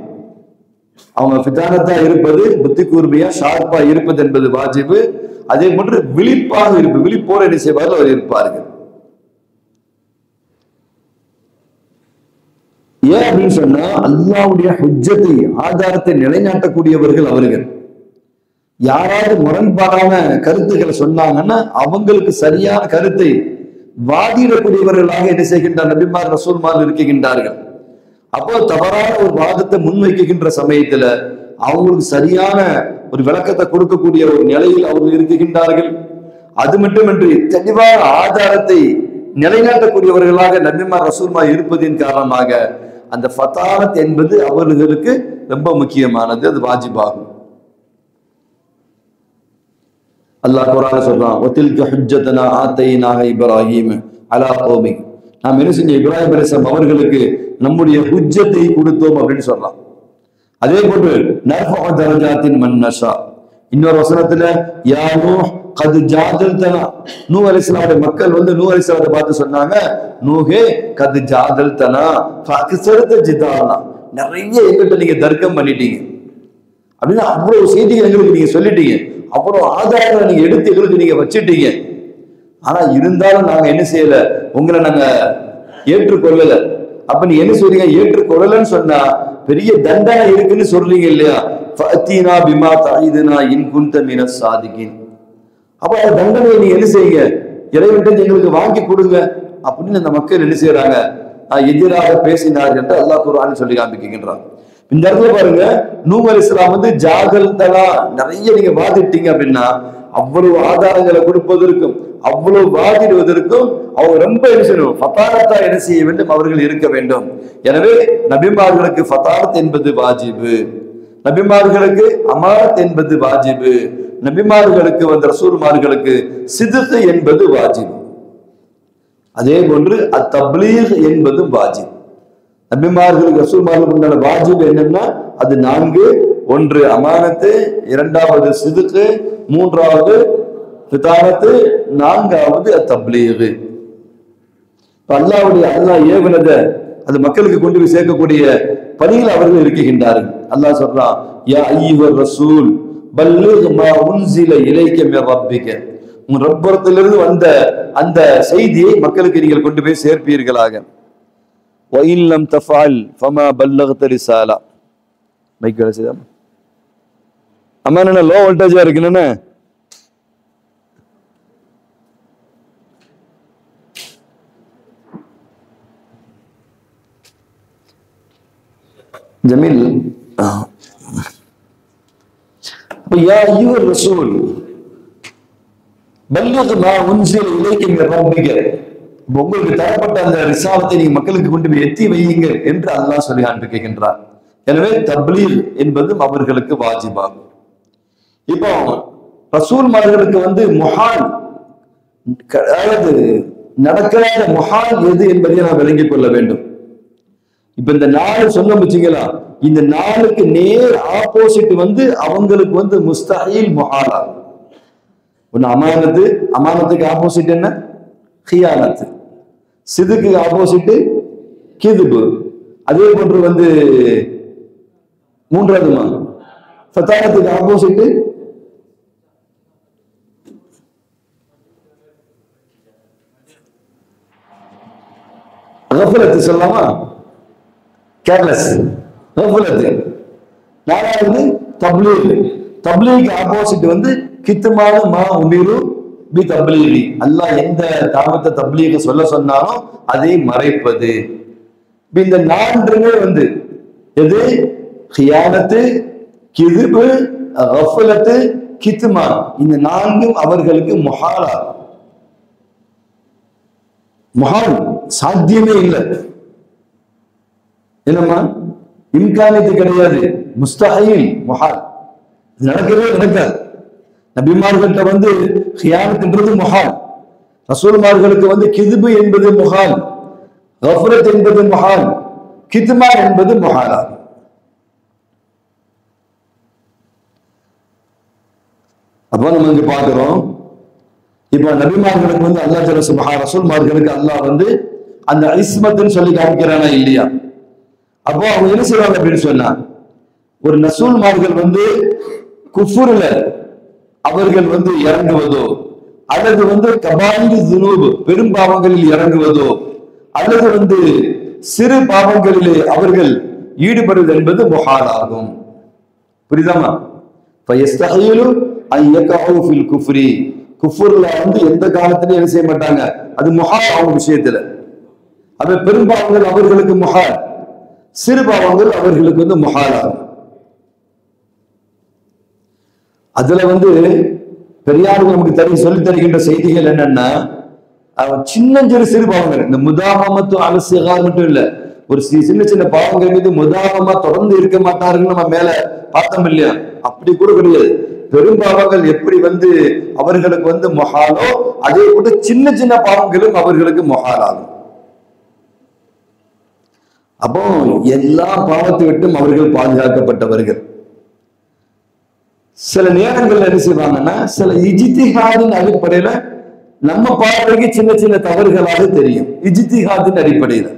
அவங்க ஃபிதானத்தா இருப்பது, புத்தி கூர்மையா ஷார்ப்பா இருப்பது என்பது வாஜிபு. அதே போன்று விழிப்பாக இருப்பது, விழிப்போடு என்ன செய்வார்கள் அவர் இருப்பார்கள். ஏன் அப்படின்னு சொன்னா, அல்லாஹ்வுடைய ஹுஜ்ஜத்தை, ஆதாரத்தை நிலைநாட்டக்கூடியவர்கள் அவர்கள். யாராவது முரண்பாடான கருத்துக்களை சொன்னாங்கன்னா அவங்களுக்கு சரியான கருத்தை வாதிடக்கூடியவர்களாக என்ன செய்கின்றார், நபிமார் ரசூல்மார் இருக்கின்றார்கள். அப்போ தவறான ஒரு வாதத்தை முன்வைக்கின்ற சமயத்துல அவங்களுக்கு சரியான ஒரு விளக்கத்தை கொடுக்கக்கூடிய ஒரு நிலையில் அவர்கள் இருக்கின்றார்கள். அது மட்டுமின்றி தெளிவான ஆதாரத்தை நிலைநாட்டக்கூடியவர்களாக நபிமார் ரசூல்மார் இருப்பதின் காரணமாக அந்த ஃபதானத் என்பது அவர்களுக்கு ரொம்ப முக்கியமானது, அது வாஜிபாகும். அல்லாஹ் குர்ஆன்ல சொல்றான், வதில்க ஹுஜ்ஜதனா ஆதைனாஹ இப்ராஹீம் அலா கௌமி. நாம் என்ன செஞ்ச இப்ராஹிம் அலைஹிஸ்ஸலாம் அவர்களுக்கு நம்முடைய ஹுஜ்ஜத்தை கொடுத்தோம் அப்படின்னு சொல்றான். அதே போன்று நர்ஃபஉ தரஜாத்தின் மன் நஷா. இன்னொரு வசனத்துல யா நூஹ் கத் ஜாதல்தனா, நூஹ் அலைஹிஸ்ஸலாமுடைய மக்கள் வந்து நூஹ் அலைஹிஸ்ஸலாத்தை பார்த்து சொன்னாங்க, நூஹே கத் ஜாதல்தனா ஃபஅக்ஸரத ஜிதாலனா, நிறைய எங்கிட்ட நீங்க தர்க்கம் பண்ணிட்டீங்க அப்படின்னா அவ்வளவு செய்திகள் எங்களுக்கு நீங்க சொல்லிட்டீங்க, அவ்வளவு ஆதாரங்களை நீங்க எடுத்து எங்களுக்கு நீங்க வச்சுட்டீங்க. ஆனா இருந்தாலும் நாங்க என்ன செய்யல, உங்களை நாங்க ஏற்றுக்கொள்ளல. அப்ப நீ என்ன சொல்றீங்க, ஏற்றுக்கொள்ளலன்னு சொன்னா பெரிய தண்டனை இருக்குன்னு சொல்றீங்க இல்லையா? ஃபஅத்தீனா பிமா தஈதுனா இன் குன்த மினஸ் சாதிகின். அப்ப அந்த தண்டனையை நீங்க என்ன செய்யுங்க, இறைவன்கிட்ட எங்களுக்கு வாங்கி கொடுங்க அப்படின்னு அந்த மக்கள் என்ன செய்யறாங்க, எதிராக பேசினார் என்று அல்லாஹ் குர்ஆன் சொல்லி காண்பிக்கின்றான். இந்த இடத்துல பாருங்க, நூஹ் அலைஹிஸ்ஸலாம் வந்து ஜாதல்தலா, நிறைய நீங்க வாதிட்டீங்க அப்படின்னா அவ்வளவு ஆதாரங்களை கொடுப்பதற்கும் அவ்வளவு வாதிடுவதற்கும் அவங்க ரொம்ப என்ன செய்யணும், ஃபதானத்தா என்ன செய்ய வேண்டும், அவர்கள் இருக்க வேண்டும். எனவே நபிமார்களுக்கு ஃபதானத் என்பது வாஜிபு, நபிமார்களுக்கு அமானத் என்பது வாஜிபு, நபிமார்களுக்கு வந்த ரசூல்மார்களுக்கு சிதுக் என்பது வாஜிப். அதே போன்று அத்தப்லீக் என்பதும் வாஜிப். நபிமார்களுக்கு ரசூல்மார்களுக்கு உண்டான வாஜிப் என்னன்னா அது 4: 1 அமானத்து, 2வது சிதுக்கு, 3வது ஃபிதானத்து, 4வது அத்தப்லீக். அல்லாஹ் ஏவினதை அது மக்களுக்கு கொண்டு போய் சேர்க்கக்கூடிய பணியில் அவர்கள் இருக்கின்றார்கள். அல்லாஹ் சொல்றான், யா அய்யுஹர் ரசூல் பல்லிக் மா உன்ஸில இலைக மின் ரப்பிக, உன் ரப்பிடத்திலிருந்து வந்த அந்த செய்தியை மக்களுக்கு நீங்கள் கொண்டு போய் சேர்ப்பீர்களாக. வஇன் லம் தஃஅல் ஃபமா பல்லக்த ரிசாலா. மைக் வேலை செய்தா? அம்மா என்ன லோ வோல்டேஜா இருக்குன்னு ஜமீல். யா அய்யுஹர் ரசூல் பல்லிக் மா உன்ஸில இலைக மின் ரப்பிக, உங்களுக்கு தரப்பட்ட அந்த ரிசாலத்தை நீங்க மக்களுக்கு கொண்டு போய் எத்தி வையுங்க என்று அல்லாஹ் சொல்லி அனுப்பிக்கின்றார். எனவே தப்லீக் என்பதும் அவர்களுக்கு வாஜிபாகும். இப்போ ரசூல்மார்களுக்கு வந்து முஹால், அதாவது நடக்காத முஹால் எது என்பதை நாம் விளங்கிக் கொள்ள வேண்டும். இப்ப இந்த 4 சொன்ன வச்சுங்களா, இந்த 4க்கு நேர் ஆப்போசிட் வந்து அவங்களுக்கு வந்து முஸ்தஹீல் முஹாலா. ஒன்னு அமானத்து, அமானத்துக்கு ஆப்போசிட் என்ன, ஹியானத்து. சிதுக்கு ஆப்போசிட் கிதுபு. அதே போன்று வந்து 3வது ஃபதானத்துக்கு ஆப்போசிட் கஃபலத்து சொல்லலாமா, கேர்லெஸ், கஃபலத்து. 4வது தப்லீக். தப்லீக் ஆப்போசிட் வந்து கித்மான மா உமிரு பி தப்லீகி, அல்லாஹ் எந்த தாவத்தை தப்லீக சொல்ல சொன்னாலும் அதை மறைப்பது. இந்த 4மே வந்து எது, ஹியானத்து, கிதுபு, கஃபலத்து, கித்மான், இந்த 4ம் அவர்களுக்கு முஹாலா. முஹால் சாத்தியமே இல்லை, என்னம்மா இம்கானியத்து கிடையாது, முஸ்தஹீல் முஹால், நடக்கவே நடக்காது. நபிமார்கள்ட்ட வந்து ஹியானத்ன்றது முஹால், ரசூல்மார்களுக்கு வந்து கிதுபு என்பது முஹால், கஃபரத் என்பது முஹால், கித்மான் என்பது முஹாலா. அப்ப நம்ம இங்க பாக்குறோம், இப்ப நபிமார்களுக்கு வந்து அல்லாஹ் ஜல்ல சுப்ஹானஹு, ரசூல்மார்களுக்கு அல்லாஹ் வந்து அந்த இஸ்மத்துன்னு சொல்லி காமிக்கிறானா இல்லையா? அப்போ அவங்க என்ன செய்வாங்க அப்படின்னு சொன்னா, ஒரு ரசூல்மார்கள் வந்து குஃப்ர்ல அவர்கள் வந்து இறங்குவதோ, அல்லது வந்து கபாயிரு ஸுனூப் பெரும் பாவங்களில் இறங்குவதோ, அல்லது வந்து சிறு பாவங்களிலே அவர்கள் ஈடுபடுவது என்பது முஹாலாகும். புரியுதாமா? ஃபயஸ்தஹீலு அன் யகஉ ஃபில் குஃப்ரி, குஃப்ர்ல வந்து எந்த காலத்திலும் என்ன செய்ய மாட்டாங்க, அது முஹால் அவங்க விஷயத்துல. அது பெரும் பாவங்கள் அவர்களுக்கு முஹால், சிறு பாவங்கள் அவர்களுக்கு வந்து முஹாலாகும். அதுல வந்து பெரியார்கள் நமக்கு சொல்லி தருகின்ற செய்திகள் என்னன்னா, சின்னஞ்சிறு சிறு பாவங்கள், இந்த முதாமத்து அலசிகார் மட்டும் இல்ல, ஒரு சின்ன சின்ன பாவங்கள் மீது முதானமா தொடர்ந்து இருக்க மாட்டாருன்னு நம்ம மேல பார்த்தோம் இல்லையா? அப்படி கூட கிடையாது. பெரும்பாவங்கள் எப்படி அவர்களுக்கு மொஹாலோ, அதே போல சின்ன சின்ன பாவங்களும் அவர்களுக்கு மொஹாலாகும். அப்போ எல்லா பாவத்தை விட்டும் அவர்கள் பாதுகாக்கப்பட்டவர்கள். சில நேரங்கள்ல என்ன செய்வாங்கன்னா, சில இஜ்திஹாதின் அடிப்படையில நம்ம பார்வைக்கு சின்ன சின்ன தவறுகளாக தெரியும். இஜ்திஹாதின் அடிப்படையில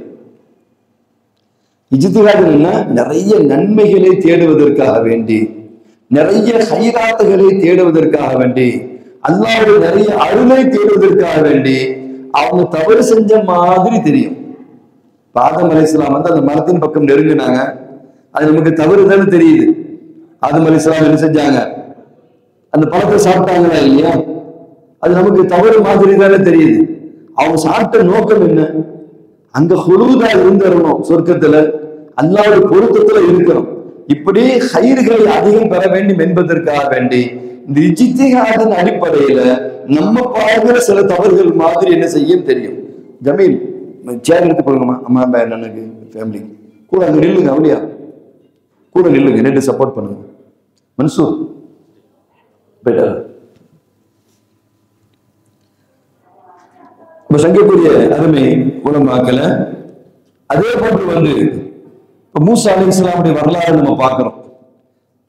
இஜ்திஹாதுன்னா நிறைய நன்மைகளை தேடுவதற்காக வேண்டி, நிறைய ஹைராத்துகளை தேடுவதற்காக வேண்டி, அல்லாஹ்வுடைய நிறைய அருளை தேடுவதற்காக வேண்டி அவங்க தவறு செஞ்ச மாதிரி தெரியும். ஆதம் அலைஹிஸ்ஸலாம் அந்த மரத்தின் பக்கம் நெருங்கினாங்க. அது நமக்கு தவறுதான்னு தெரியுது. ஆதம் அலைஹிஸ்ஸலாம் என்ன செஞ்சாங்க? அந்த பழத்தை சாப்பிட்டாங்களா இல்லையா? அது நமக்கு தவறு மாதிரி தானே தெரியுது. அவங்க சாப்பிட்ட நோக்கம் என்ன? அங்க ஹுலூதா இருந்துடணும், சொர்க்கத்துல அல்லாஹ்வுடைய பொருத்தத்துல இருக்கணும். இப்படி ஹைர்களை அதிகம் பெற வேண்டும் என்பதற்காக வேண்டி இந்த இஜ்திஹாதின் அடிப்படையில நம்ம பார்க்கிற சில தவறுகள் மாதிரி என்ன செய்யும் தெரியும். ஜமீல் சேர் எடுத்து கொடுங்கம்மா, அம்மா அண்ணனுக்கு ஃபேமிலிக்கு கூட அங்க நில்லுங்க. அவளியா கூட நில்லுங்க, நின்று சப்போர்ட் பண்ணுங்க. மன்சூர் பெட்டர். சங்கக்கூடிய அருமை உலமாக்கல. அதே போன்று மூசா அலைஹிஸ்ஸலாமுடைய வரலாறு நம்ம பார்க்கிறோம்.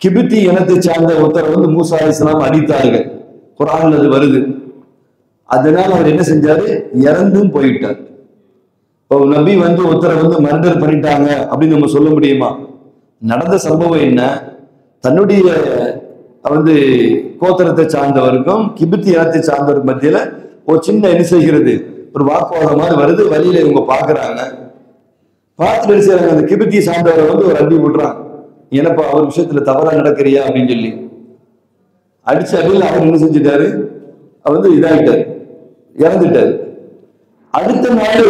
கிபித்தி இனத்தை சார்ந்த ஒருத்தர் மூசா அலைஹிஸ்ஸலாம் அடித்தார்கள். குர்ஆன்ல அது வருது. அதனால அவர் என்ன செஞ்சாரு? இறந்தும் போயிட்டார். இப்போ நபி ஒருத்தரை மர்டர் பண்ணிட்டாங்க அப்படின்னு நம்ம சொல்ல முடியுமா? நடந்த சம்பவம் என்ன? தன்னுடைய கோத்திரத்தை சார்ந்தவருக்கும் கிபித்தி இனத்தை சார்ந்தவருக்கு மத்தியில ஒரு சின்ன என்ன செய்கிறது, ஒரு வாக்குவாதம் மாதிரி வருது. வழியில இவங்க பாக்குறாங்க. பார்த்துட்டு என்ன செய்யறாங்க? அந்த கிபித்தியை சார்ந்தவரை ஒரு அடி விடுறான். எனப்பா அவர் விஷயத்துல தவறா நடக்கிறியா அப்படின்னு சொல்லி அடிச்ச அடியில் அவர் என்ன செஞ்சுட்டாரு? அவர் இதாகிட்டாரு, இறந்துட்டாரு. அடுத்த நாள்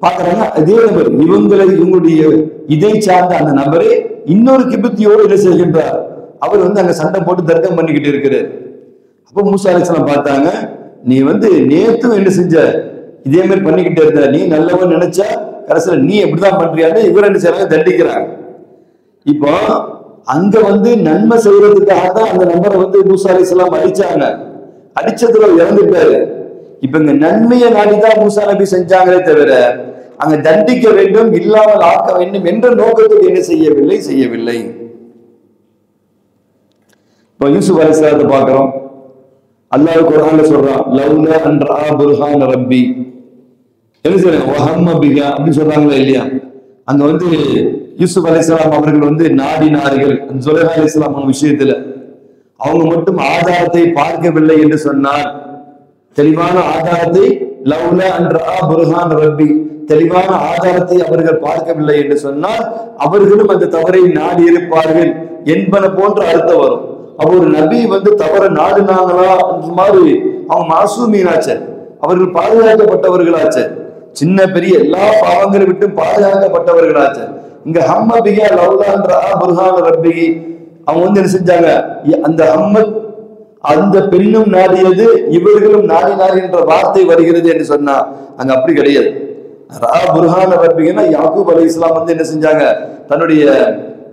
பாக்குறாங்க, அதே நபர் இவங்களுடைய இதை சார்ந்த அந்த நபரே இன்னொரு கிபித்தியோடு என்ன செய்கின்றார்? அவர் அங்க சண்டை போட்டு தர்க்கம் பண்ணிக்கிட்டு இருக்கிறார். அப்ப மூசா அலைஹிஸ்ஸலாம் பார்த்தாங்க, நீ நேத்தும் என்ன செஞ்ச? இதே மாதிரி பண்ணிக்கிட்டே இருந்த, நீ நல்லவன் நினைச்சா கடைசியில நீ எப்படிதான் பண்றியான்னு இவர் என்ன செய்யறாங்க? தண்டிக்கிறாங்க. இப்போ அங்க நன்மை செய்யறதுக்காக தான் அந்த நபரை மூசா அலைஹிஸ்ஸலாம் அடிச்சாங்க. அடிச்சதுல இறந்துட்டாரு. இப்ப இங்க நன்மையை நாடிதான் மூசா நபி செஞ்சாங்களே தவிர அங்க தண்டிக்க வேண்டும், இல்லாமல் ஆக்க வேண்டும் என்ற நோக்கத்துக்கு என்ன செய்யவில்லை. இப்போ யூசுப் அலைஹிஸ்ஸலாத்தை பார்க்கிறோம். அல்லாஹ் குர்ஆன்ல சொல்றான், லவ்லா அன் ரஆ புர்ஹான ரப்பி என்ன சொல்றாங்க? வஹம்ம பிஹா அப்படி சொல்றாங்களா இல்லையா? அங்க யூசுப் அலைஹிஸ்ஸலாம் அவர்கள் நாடினார்கள். சுலைஹா அலைஹிஸ்ஸலாம் விஷயத்துல அவங்க மட்டும் ஆதாரத்தை பார்க்கவில்லை என்று சொன்னார். தெளிவான ஆதாரத்தை லவ்லா அன் ரஆ புர்ஹான ரப்பி தெளிவான ஆதாரத்தை அவர்கள் பார்க்கவில்லை என்று சொன்னால் அவர்களும் அந்த தவறை நாடி இருப்பார்கள் என்பன போன்ற அர்த்தம் வரும். அப்ப ஒரு நபி தவற நாடுனாங்களா என்ற மாதிரி அவங்க மாசூமீனாச்ச, அவர்கள் பாதுகாக்கப்பட்டவர்களாச்ச, சின்ன பெரிய எல்லா பாவங்களை விட்டு பாதுகாக்கப்பட்டவர்களாச்ச. இங்க ஹம்ம பிஹா லவ்லான் ரஆ புர்ஹான ரப்பி அவங்க என்ன செஞ்சாங்க? அந்த அம்மத் அந்த பெண்ணும் நாடியது இவர்களும் நாடினார் என்ற வார்த்தை வருகிறது என்று சொன்னா அங்க அப்படி கிடையாது. ரஆ புர்ஹான ரப்பினா யாக்கூப் அலைஹிஸ்ஸலாம் என்ன செஞ்சாங்க? தன்னுடைய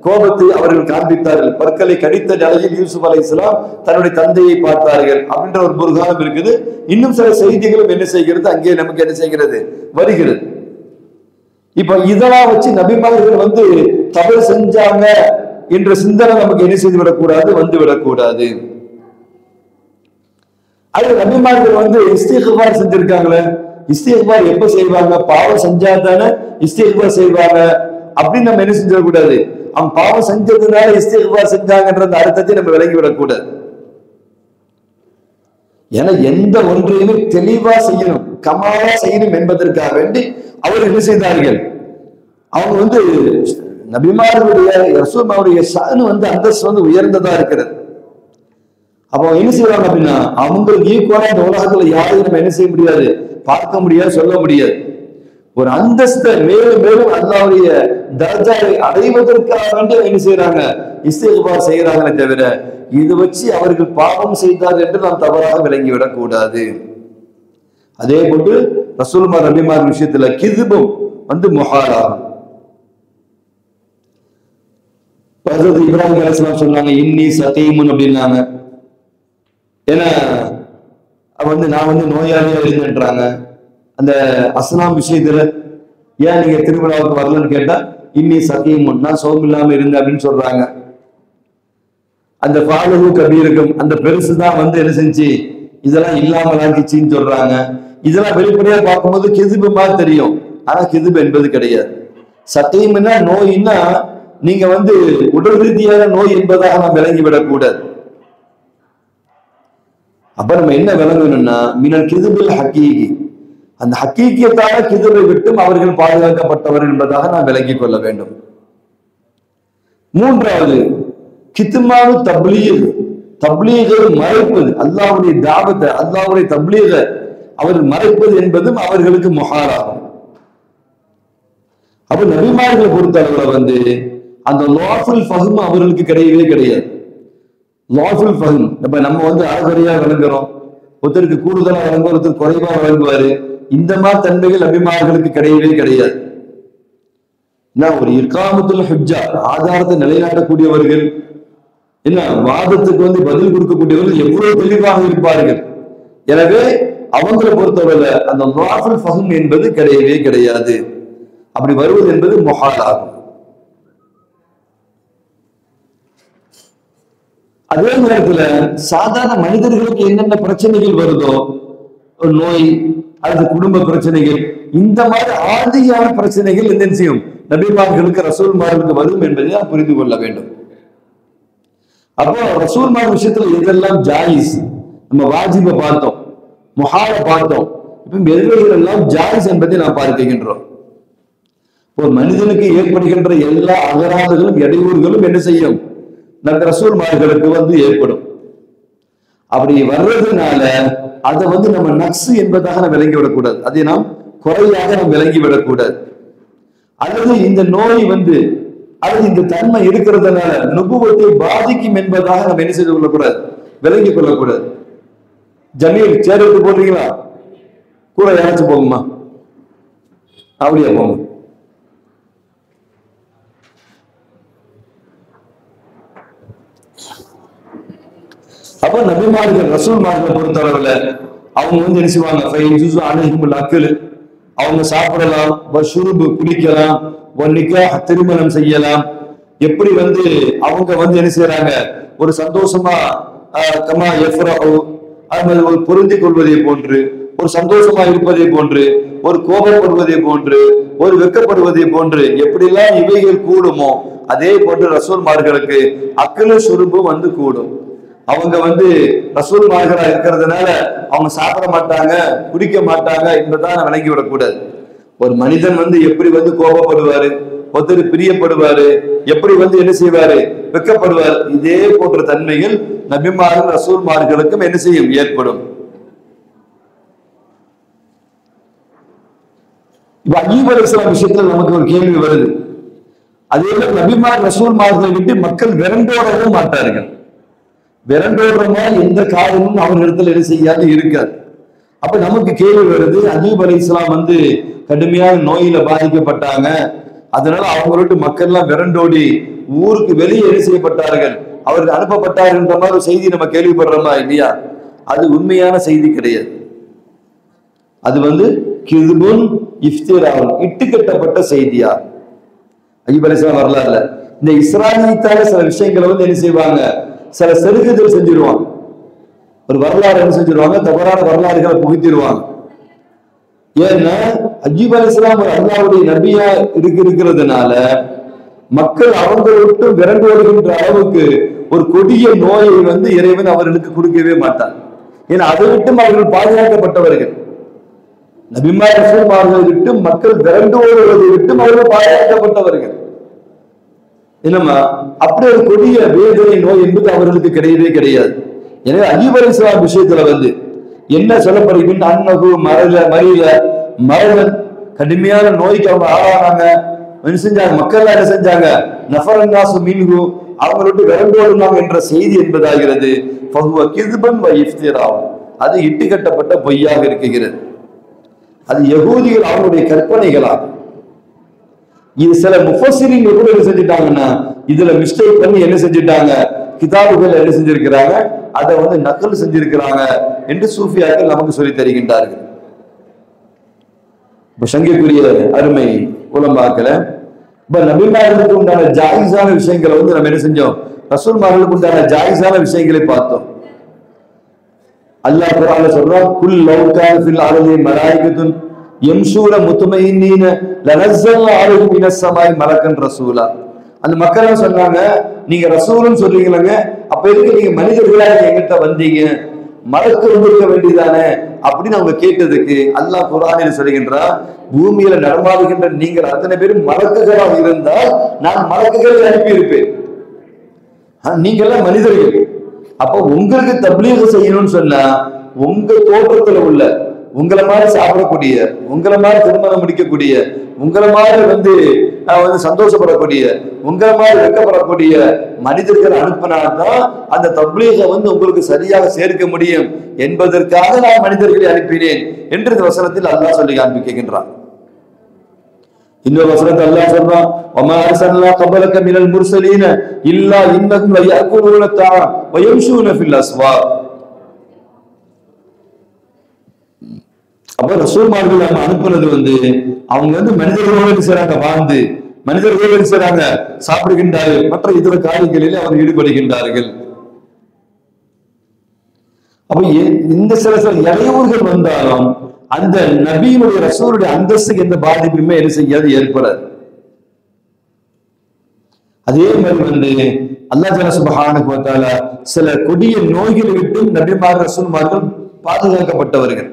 கோபத்தை அவர்கள் காண்பித்தார்கள். பற்களை கடித்த நிலையில் யூசுப் அலைஹிஸ்ஸலாம் தன்னுடைய தந்தையை பார்த்தார்கள் அப்படின்ற ஒரு புர்ஹானம் இருக்குது. இன்னும் சில செய்திகளும் என்ன செய்கிறது? அங்கே நமக்கு என்ன செய்கிறது? வருகிறது. இப்ப இதெல்லாம் வச்சு நபிமார்கள் தவறு செஞ்சாங்க என்ற சிந்தனை நமக்கு என்ன செய்து விடக்கூடாது, விடக்கூடாது. அது நபிமார்கள் இஸ்திக்பார் செஞ்சிருக்காங்களே, இஸ்திக்பார் எப்ப செய்வாங்க? பாவம் செஞ்சா தானே இஸ்திக்பார் செய்வாங்க அப்படின்னு நம்ம என்ன செஞ்சிடக்கூடாது. அவன் பாவம் செஞ்சதுனால இஸ்திக்பார் செஞ்சாங்கன்ற அந்த அர்த்தத்தை நம்ம விளங்கி விடக்கூடாது. ஏன்னா எந்த ஒன்றையுமே தெளிவா செய்யணும், கமாலா செய்யணும் என்பதற்காக வேண்டி அவர் என்ன செய்தார்கள்? அவங்க நபிமார்களுடைய ரசூலுல்லாஹ்வுடைய ஷான் அந்தஸ்து உயர்ந்ததா இருக்கிறது. அப்போ என்ன செய்வாங்க அப்படின்னா, அவங்களுக்கு ஈக்குவலா இந்த உலகத்துல யாரையும் நம்ம என்ன செய்ய முடியாது, பார்க்க முடியாது, சொல்ல முடியாது. ஒரு அந்தஸ்தை மேலும் மேலும் அல்லாஹ்வுடைய தர்ஜாவை அடைவதற்காக வேண்டி என்ன செய்யறாங்க? இஸ்திக்பார் செய்யறாங்களே தவிர இது வச்சு அவர்கள் பாவம் செய்தார் என்று நாம் தவறாக விளங்கிவிடக் கூடாது. அதே போன்று ரசூலுல்லாஹ் நபிமார் விஷயத்துல கிதுபும் முஹாலாகும். ஹஜ்ரத் இப்ராஹிம் அலைஹிஸ்ஸலாம் சொன்னாங்க இன்னி சகீமுன் அப்படின்னாங்க. ஏன்னா நான் நோயாளியா இருந்தேன்றாங்க. அந்த அஸ்லாம் விஷயத்துல ஏன் நீங்க திருவிழாவுக்கு வரலன்னு கேட்டா இன்னி சகீமுன் நான் சோகம் இல்லாம இருந்தேன் அப்படின்னு சொல்றாங்க. அந்த பாலகு கபீருக்கும் அந்த பெருசுதான் என்ன செஞ்சு இதெல்லாம் இல்லாமல் ஆக்கிச்சின்னு சொல்றாங்க. இதெல்லாம் வெளிப்படையா பார்க்கும்போது கிதுபு மாதிரி தெரியும், ஆனா கிதுபு என்பது கிடையாது. சத்தியம்னா நோயின்னா நீங்க உடல் ரீதியான நோய் என்பதாக நாம் விளங்கிவிடக் கூடாது. அப்ப நம்ம என்ன விளங்கணும்னா மினல் கிதுபில் ஹக்கீகி, அந்த ஹக்கீக்கியத்தான கிதுபை விட்டும் அவர்கள் பாதுகாக்கப்பட்டவர் என்பதாக நாம் விளங்கிக் கொள்ள வேண்டும். மூன்றாவது கித்மானு தப்லீக், தப்லீகை மறைப்பது, அல்லாஹ்வுடைய தாவத்தை அல்லாஹ்வுடைய தப்லீகை அவர்கள் மறைப்பது என்பதும் அவர்களுக்கு முஹாராகும். அப்ப நபிமார்களை பொறுத்தளவுல அந்த லாஃபுல் ஃபஹ்ம் அவர்களுக்கு கிடையவே கிடையாது. லாஃபுல் ஃபஹ்ம் நம்ம அறகுறையா விளங்குறோம், ஒருத்தருக்கு கூடுதலா விளங்குவோம், ஒருத்தர் குறைவா விளங்குவாரு. இந்த மாதிரி தன்மைகள் நபிமார்களுக்கு கிடையவே கிடையாது. ஒரு இக்காமத்துல் ஹுஜ்ஜா, ஆதாரத்தை நிலைநாட்டக்கூடியவர்கள், வாதத்துக்கு பதில் கொடுக்கக்கூடியவர்கள் எவ்வளவு தெளிவாக இருப்பார்கள். எனவே அவங்களை பொறுத்தவரை அந்த லாஃபுல் ஃபஹ்ம் என்பது கிடையவே கிடையாது. அப்படி வருவது என்பது முஹால் ஆகும். அதே நேரத்துல சாதாரண மனிதர்களுக்கு என்னென்ன பிரச்சனைகள் வருதோ, நோய் அல்லது குடும்ப பிரச்சனைகள், இந்த மாதிரி ஆதியான பிரச்சனைகள் என்ன செய்யும் நபிமார்களுக்கு ரசூல்மார்களுக்கு வரும் என்பதை நாம் புரிந்து கொள்ள வேண்டும். அப்போ ரசூல்மார் விஷயத்துல எதெல்லாம் ஜாயிஸ், நம்ம வாஜிபை பார்த்தோம், முஹால பார்த்தோம், இப்ப எதுவைகள் எல்லாம் ஜாயிஸ் என்பதை நாம் பார்க்கின்றோம். ஒரு மனிதனுக்கு ஏற்படுகின்ற எல்லா அகராறுகளும் இடையூறுகளும் என்ன செய்யும் நம்ம ரசூல்மார்களுக்கு ஏற்படும். அப்படி வர்றதுனால அதை நம்ம நக்ஸ் என்பதாக நாம் விளங்கி விடக்கூடாது, அதை நாம் குறையாக நாம் விளங்கி விடக்கூடாது. அல்லது இந்த நோய் அல்லது இந்த தன்மை இருக்கிறதுனால நுபுவத்தை பாதிக்கும் என்பதாக நம்ம என்ன செய்து கொள்ளக்கூடாது, விளங்கிக் கொள்ளக்கூடாது. ஜமீல் சேர் எடுத்து போடுறீங்களா, கூட யாராச்சும் போகுமா, அப்படியா போங்க. அப்ப நபிமார்கள் ரசூல்மார்களை பொறுத்தளவுல அவங்க என்ன செய்வாங்க, அவங்க சாப்பிடலாம், குடிக்கலாம், திருமணம் செய்யலாம். எப்படி அவங்க என்ன செய்யறாங்க, ஒரு சந்தோஷமா கமா எஃப்ரஹு, ஒரு பொருந்திக் கொள்வதை போன்று, ஒரு சந்தோஷமா இருப்பதை போன்று, ஒரு கோபப்படுவதை போன்று, ஒரு வெக்கப்படுவதை போன்று எப்படிலாம் இவைகள் கூடுமோ அதே போன்று ரசூல்மார்களுக்கு அக்கல சுருபும் கூடும். அவங்க ரசூல்மார்களா இருக்கிறதுனால அவங்க சாப்பிட மாட்டாங்க, குடிக்க மாட்டாங்க என்பதான் விளங்கி விடக்கூடாது. ஒரு மனிதன் எப்படி கோபப்படுவாரு, ஒருத்தர் பிரியப்படுவாரு, எப்படி என்ன செய்வாரு, வெக்கப்படுவார். இதே போன்ற தன்மைகள் நபிமார்கள் ரசூல்மார்களுக்கும் என்ன செய்யும், ஏற்படும். இப்ப அய்யூப் அலைஹிஸ்ஸலாம் விஷயத்துல நமக்கு ஒரு கேள்வி வருது. அதே மாதிரி நபிமார் ரசூல்மார்களை விட்டு மக்கள் விரண்டோடவும் மாட்டார்கள். விரண்டோடுற மாதிரி எந்த காரியமும் அவர்களிடத்துல என்ன செய்யாது இருக்காது. அப்ப நமக்கு கேள்வி வருது, அய்யூப் அலைஹிஸ்ஸலாம் கடுமையான நோயில பாதிக்கப்பட்டாங்க, அதனால அவங்களோட மக்கள் எல்லாம் விரண்டோடி ஊருக்கு வெளியே என்ன செய்யப்பட்டார்கள், அவர்கள் அனுப்பப்பட்டார்கள் என்ற மாதிரி ஒரு செய்தி நம்ம கேள்விப்படுறோமா இல்லையா? அது உண்மையான செய்தி கிடையாது. அது கிதுபுன் இஃப்திராவுன், இட்டுக்கட்டப்பட்ட செய்தியா. அய்யூப் அலைஹிஸ்ஸலாம் வரலாறுல இந்த இஸ்ராயீத்தால சில விஷயங்களை என்ன செய்வாங்க, சில செருகுதல் செஞ்சிருவாங்க. ஒரு வரலாறு என்ன செஞ்சிருவாங்க, தவறான வரலாறுகளை புகுத்திடுவாங்க. ஏன்னா அய்யூப் அலைஹிஸ்ஸலாம் ஒரு அல்லாஹ்வுடைய நபியா இருக்கிறதுனால மக்கள் அவங்க விட்டு விரண்டு வருகின்ற அளவுக்கு ஒரு கொடிய நோயை இறைவன் அவர்களுக்கு கொடுக்கவே மாட்டார். ஏன்னா அதை விட்டும் அவர்கள் பாதுகாக்கப்பட்டவர்கள். நபிமார் ரசூல்மார்களை விட்டு மக்கள் விரண்டு ஓடுவதை விட்டும் அவர்கள் பாதுகாக்கப்பட்டவர்கள். என்னமா அப்படி ஒரு கொடிய வேதனை நோய் என்பது அவர்களுக்கு கிடையவே கிடையாது. எனவே அய்யூப் அலைஹிஸ்ஸலாம் விஷயத்துல என்ன சொல்லப்படுகின்ற அன்னகு மரணன் கடுமையான நோய்க்கு அவங்க ஆளானாங்க. என்ன செஞ்சாங்க, மக்கள் என்ன செஞ்சாங்க, நஃபரன்னாசு மின்ஹு, அவங்களோட விரண்டோடுனாங்க என்ற செய்தி என்பதாகிறது. ஃபஹுவ கிதுபன் வ இஃப்திராவுன், அது இட்டுக்கட்டப்பட்ட பொய்யாக இருக்குகிறது. அது யகூதிகள் அவங்களுடைய கற்பனைகளாகும். இது சில முஃபஸ்ஸிரீன்கள் கூட என்ன செஞ்சிட்டாங்கன்னா இதுல மிஸ்டேக் பண்ணி என்ன செஞ்சுட்டாங்க, கிதாபுகள் என்ன செஞ்சிருக்கிறாங்க, அதை வந்து நக்கல் செஞ்சிருக்கிறாங்க என்று சூஃபியாக்கள் நமக்கு சொல்லி தருகின்றார்கள். இப்ப சங்கைக்குரிய அருமை உலமாக்களை, இப்ப நபிமார்களுக்கு உண்டான ஜாயிஸான விஷயங்களை வந்து நம்ம என்ன செஞ்சோம், ரசூல்மார்களுக்கு உண்டான ஜாயிஸான விஷயங்களை பார்த்தோம். அல்லாஹ் குர்ஆன்ல சொல்றான், குல் லவ் கான ஃபில் அர்தி மலாயிகத்துன் யம்ஷூன முத்மஇன்னீன லனஸல்னா அலைஹிம் மினஸ் ஸமாஇ மலக்கன் ரசூலா. அந்த மக்கள் சொன்னாங்க, நீங்க ரசூல்னு சொல்றீங்களங்க, அப்ப எதுக்கு நீங்க மனிதர்களா எங்கிட்ட வந்தீங்க, மலக்கு வந்திருக்க வேண்டியதானே அப்படின்னு அவங்க கேட்டதுக்கு அல்லாஹ் குர்ஆனில் சொல்கின்றான், பூமியில நடமாடுகின்ற நீங்கள் அத்தனை பேரும் மலக்குகளாக இருந்தால் நான் மலக்குகளை அனுப்பி இருப்பேன், நீங்க எல்லாம் மனிதர்கள். அப்ப உங்களுக்கு தப்லீக் செய்யணும்னு சொன்னா உங்க தோற்றத்துல உள்ள, உங்களை மாதிரி சாப்பிடக்கூடிய, உங்களை மாதிரி திருமணம் முடிக்கக்கூடிய, உங்களை மாதிரி வந்து சந்தோஷப்படக்கூடிய, உங்களை மாதிரி வெட்கப்படக்கூடிய மனிதர்கள் அனுப்பினால்தான் அந்த தப்லீகை வந்து உங்களுக்கு சரியாக சேர்க்க முடியும் என்பதற்காக நான் மனிதர்களை அனுப்பினேன் என்று இந்த வசனத்தில் அல்லாஹ் சொல்லி காண்பிக்கின்றான். இன்னொரு வசனத்தை அல்லாஹ் சொல்றான், வமா அர்சல்னா கபலக மினல் முர்சலீன இல்லா இன்னஹும் லயஅகுலூன தஆ வயம்ஷூன ஃபில் அஸ்வாக். அப்ப ரசூல்மார்கள் நம்ம அனுப்புனது வந்து அவங்க வந்து மனிதர்களோடு செய்றாங்க, வாழ்ந்து மனிதர்களோடு செய்றாங்க, சாப்பிடுகின்றார்கள், மற்ற இதர காரியங்களிலே அவர் ஈடுபடுகின்றார்கள். அப்ப இந்த சில இடையூறுகள் வந்தாலும் அந்த நபியினுடைய ரசூலுடைய அந்தஸ்துக்கு எந்த பாதிப்புமே என்ன செய்யாது, ஏற்படாது. அதே மாதிரி வந்து அல்லாஹ் சுப்ஹானஹு வ தஆலா சில கொடிய நோய்களை விட்டு நபிமார் ரசூல்மார்கள் பாதுகாக்கப்பட்டவர்கள்.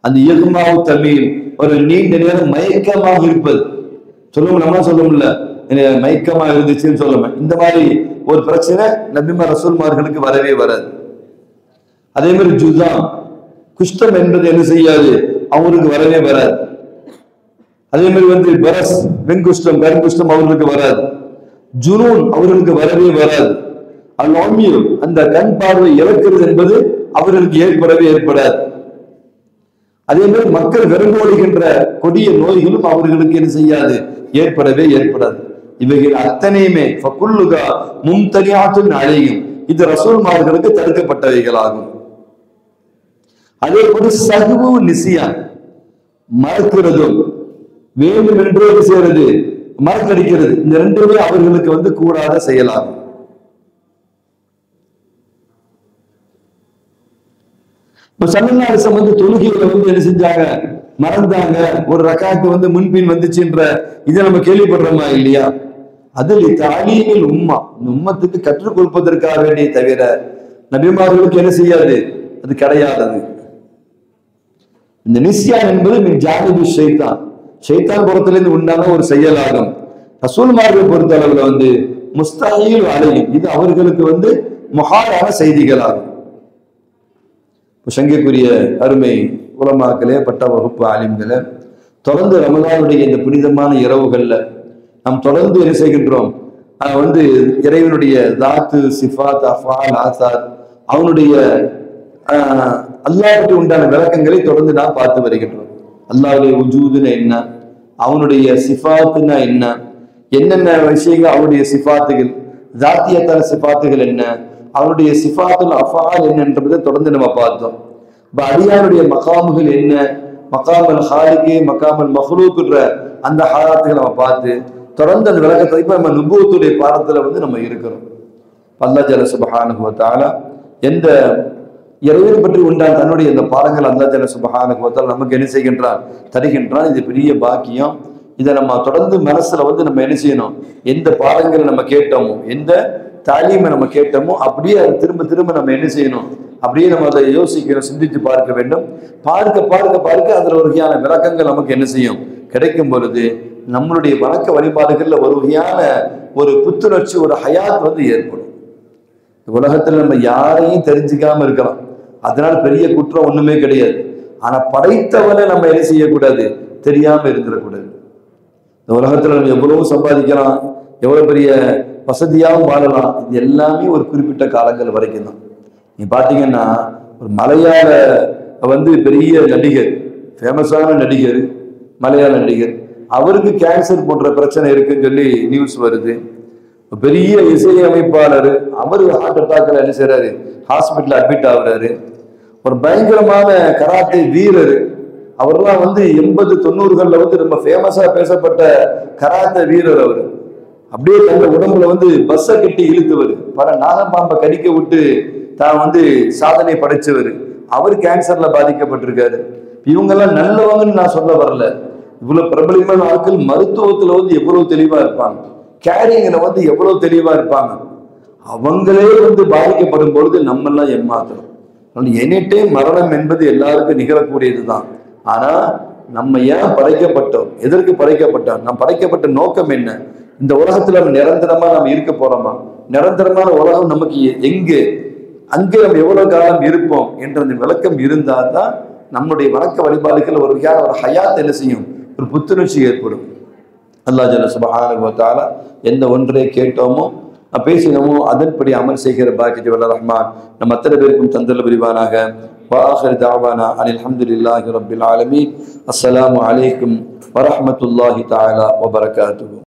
அந்த இயல்பாவு தமிழ் ஒரு நீண்ட நேரம் மயக்கமாக இருப்பது சொல்லுவோம், நம்ம சொல்லுவோம்ல மயக்கமா இருந்துச்சுன்னு சொல்லுவேன், இந்த மாதிரி ஒரு பிரச்சனை நபிமார் ரசூல்மார்களுக்கு வரவே வராது. அதே மாதிரி ஜுதாம் குஷ்டம் என்பது என்ன செய்யாது, அவங்களுக்கு வரவே வராது. அதே மாதிரி வந்து பரஸ் வெண்குஷ்டம் கருங்குஷ்டம் அவர்களுக்கு வராது. ஜுனூன் அவர்களுக்கு வரவே வராது. அல்-அம்யூ அந்த கண் பார்வை இழக்கிறது என்பது அவர்களுக்கு ஏற்படவே ஏற்படாது. அதே மாதிரி மக்கள் விரும்போடுகின்ற கொடிய நோய்களும் அவர்களுக்கு என்ன செய்யாது, ஏற்படவே ஏற்படாது. இவைகள் அத்தனையுமே ஃபகுல்லுகா மும்தனியாத்துன் அலைஹிம், இது ரசூல்மார்களுக்கு தடுக்கப்பட்டவைகளாகும். அதே போல சஹ்வு நிசியான் மறக்கிறதும் வேண்டும் என்று செய்யறது மறக்கடிக்கிறது, இந்த ரெண்டுமே அவர்களுக்கு வந்து கூடாத செயலாகும். இப்ப ஸல்லல்லாஹு அலைஹி வஸல்லம் வந்து தொழுகையில வந்து என்ன செஞ்சாங்க, மறந்தாங்க, ஒரு ரக்காத்து வந்து முன்பின் வந்துச்சுன்ற இதை நம்ம கேள்விப்படுறோமா இல்லையா? அதில் தாலீமில் உம்மா, இந்த உம்மத்துக்கு கற்றுக் கொடுப்பதற்காக வேண்டிய தவிர நபிமார்களுக்கு என்ன செய்யாது, அது கிடையாதது. இந்த நிஸ்யான் என்பது மின் ஜானிபி ஷைத்தான், ஷைத்தான் புறத்திலிருந்து உண்டான ஒரு செயலாகும். ரசூல்மார்களை பொறுத்த அளவுல வந்து முஸ்தஹீல் அலைஹிம், இது அவர்களுக்கு வந்து முஹாலான செய்திகளாகும். சங்கைக்குரிய அருமை உலமாக்களே, பட்ட வகுப்பு ஆலிம்களே, தொடர்ந்து ரமலானுடைய இந்த புனிதமான இரவுகள்ல நாம் தொடர்ந்து என்ன செய்கின்றோம், வந்து இறைவனுடைய தாத்து சிஃபாத் அஃபால் ஆசாத் அவனுடைய அல்லாஹ்வுக்கு உண்டான விளக்கங்களை தொடர்ந்து நாம் பார்த்து வருகின்றோம். அல்லாஹ்வுடைய உஜூதுனா என்ன, அவனுடைய சிஃபாத்துனா என்ன, என்னென்ன விஷயங்கள் அவனுடைய சிஃபாத்துகள், தாத்தியத்தான சிஃபாத்துகள் என்ன, அவனுடைய சிஃபாத்துல் அஃபால் என்னன்றதை தொடர்ந்து நம்ம பார்த்தோம். இப்ப அடியாருடைய மகாமுகள் என்ன, மகாமல் ஹாலிக்கு மகாமல் மஹ்லூக்குன்ற அந்த ஹாலாத்துகளை நம்ம பார்த்து தொடர்ந்து அந்த விளக்கத்தை இப்ப நம்ம நுபுவத்துடைய பாடத்துல வந்து நம்ம இருக்கிறோம். அல்லாஹ் ஜல்ல சுப்ஹானஹு வ தஆலா எந்த இறைவன் பற்றி உண்டான தன்னுடைய இந்த பாடங்கள் அல்லாஹ் ஜல்ல சுப்ஹானஹு வ தஆலா நமக்கு என்ன செய்கின்றான், தருகின்றான். இது பெரிய பாக்கியம். இதை நம்ம தொடர்ந்து மனசுல வந்து நம்ம என்ன செய்யணும், எந்த பாடங்களை நம்ம கேட்டோமோ, எந்த தாலீமை நம்ம கேட்டோமோ அப்படியே அதை திரும்ப திரும்ப நம்ம என்ன செய்யணும், அப்படியே நம்ம அதை யோசிக்கணும், சிந்தித்து பார்க்க வேண்டும். பார்க்க பார்க்க பார்க்க அதுல ஒரு வகையான விளக்கங்கள் நமக்கு என்ன செய்யும், கிடைக்கும் பொழுது நம்மளுடைய வணக்க வழிபாடுகள்ல ஒரு வகையான ஒரு புத்துணர்ச்சி, ஒரு ஹயாத் வந்து ஏற்படும். உலகத்துல நம்ம யாரையும் தெரிஞ்சுக்காம இருக்கலாம், அதனால பெரிய குற்றம் ஒண்ணுமே கிடையாது. ஆனா படைத்தவனை நம்ம என்ன செய்யக்கூடாது, தெரியாம இருந்துடக்கூடாது. இந்த உலகத்துல நம்ம எவ்வளவு சம்பாதிக்கலாம், எவ்வளவு பெரிய வசதியாகவும் வாழலாம், இது எல்லாமே ஒரு குறிப்பிட்ட காலங்கள் வரைக்கும் தான். நீ பாத்தீங்கன்னா ஒரு மலையாள வந்து பெரிய நடிகர், ஃபேமஸான நடிகர், மலையாள நடிகர், அவருக்கு கேன்சர் போன்ற பிரச்சனை இருக்குன்னு சொல்லி நியூஸ் வருது. பெரிய இசையமைப்பாளர், அவரு ஹார்ட் அட்டாக்ல என்ன செய்யறாரு, ஹாஸ்பிட்டல் அட்மிட் ஆகுறாரு. ஒரு பயங்கரமான கராத்தே வீரர், அவர்லாம் 80-90களில் ரொம்ப ஃபேமஸா பேசப்பட்ட கராத்தே வீரர். அவர் அப்படியே தங்க உடம்புல பஸ்ஸை கட்டி இழுத்தவர், பல நாகப்பாம்பை கடிக்க விட்டு தான் சாதனை படைச்சவர். அவர் கேன்சர்ல பாதிக்கப்பட்டிருக்காரு. இவங்கெல்லாம் நல்லவங்கன்னு நான் சொல்ல வரல. இவ்வளவு பிரபலமான ஆட்கள் மருத்துவத்துல எவ்வளவு தெளிவா இருப்பாங்க, கேரிங்ல எவ்வளவு தெளிவா இருப்பாங்க. அவங்களே பாதிக்கப்படும் பொழுது நம்ம எல்லாம் ஏமாத்துறோம். எனி மரணம் என்பது எல்லாருக்கும் நிகழக்கூடியதுதான். ஆனா நம்ம ஏன் படைக்கப்பட்டோம், எதற்கு படைக்கப்பட்டோம், நாம் படைக்கப்பட்ட நோக்கம் என்ன, இந்த உலகத்துல நம்ம நிரந்தரமா நம்ம இருக்க போறோமா, நிரந்தரமான உலகம் நமக்கு எங்கே, அங்கே நம்ம எவ்வளவு காலம் இருப்போம் என்ற அந்த விளக்கம் இருந்தால் தான் நம்முடைய வணக்க வழிபாடுகள் ஒரு வகையான ஒரு ஹயாத் என்ன செய்யும், ஒரு புத்துணர்ச்சி ஏற்படும். அல்லாஹ் ஜல்ல சுப்ஹானஹு வ தஆலா எந்த ஒன்றை கேட்டோமோ பேசினோமோ அதன்படி அமல் செய்கிற பாக்கியத்தை வல்ல ரஹ்மான் நம் அத்தனை பேருக்கும் தந்தல் புரிவானாக. وآخر دعوانا أن الحمد لله رب العالمين. السلام عليكم ورحمة الله تعالى وبركاته.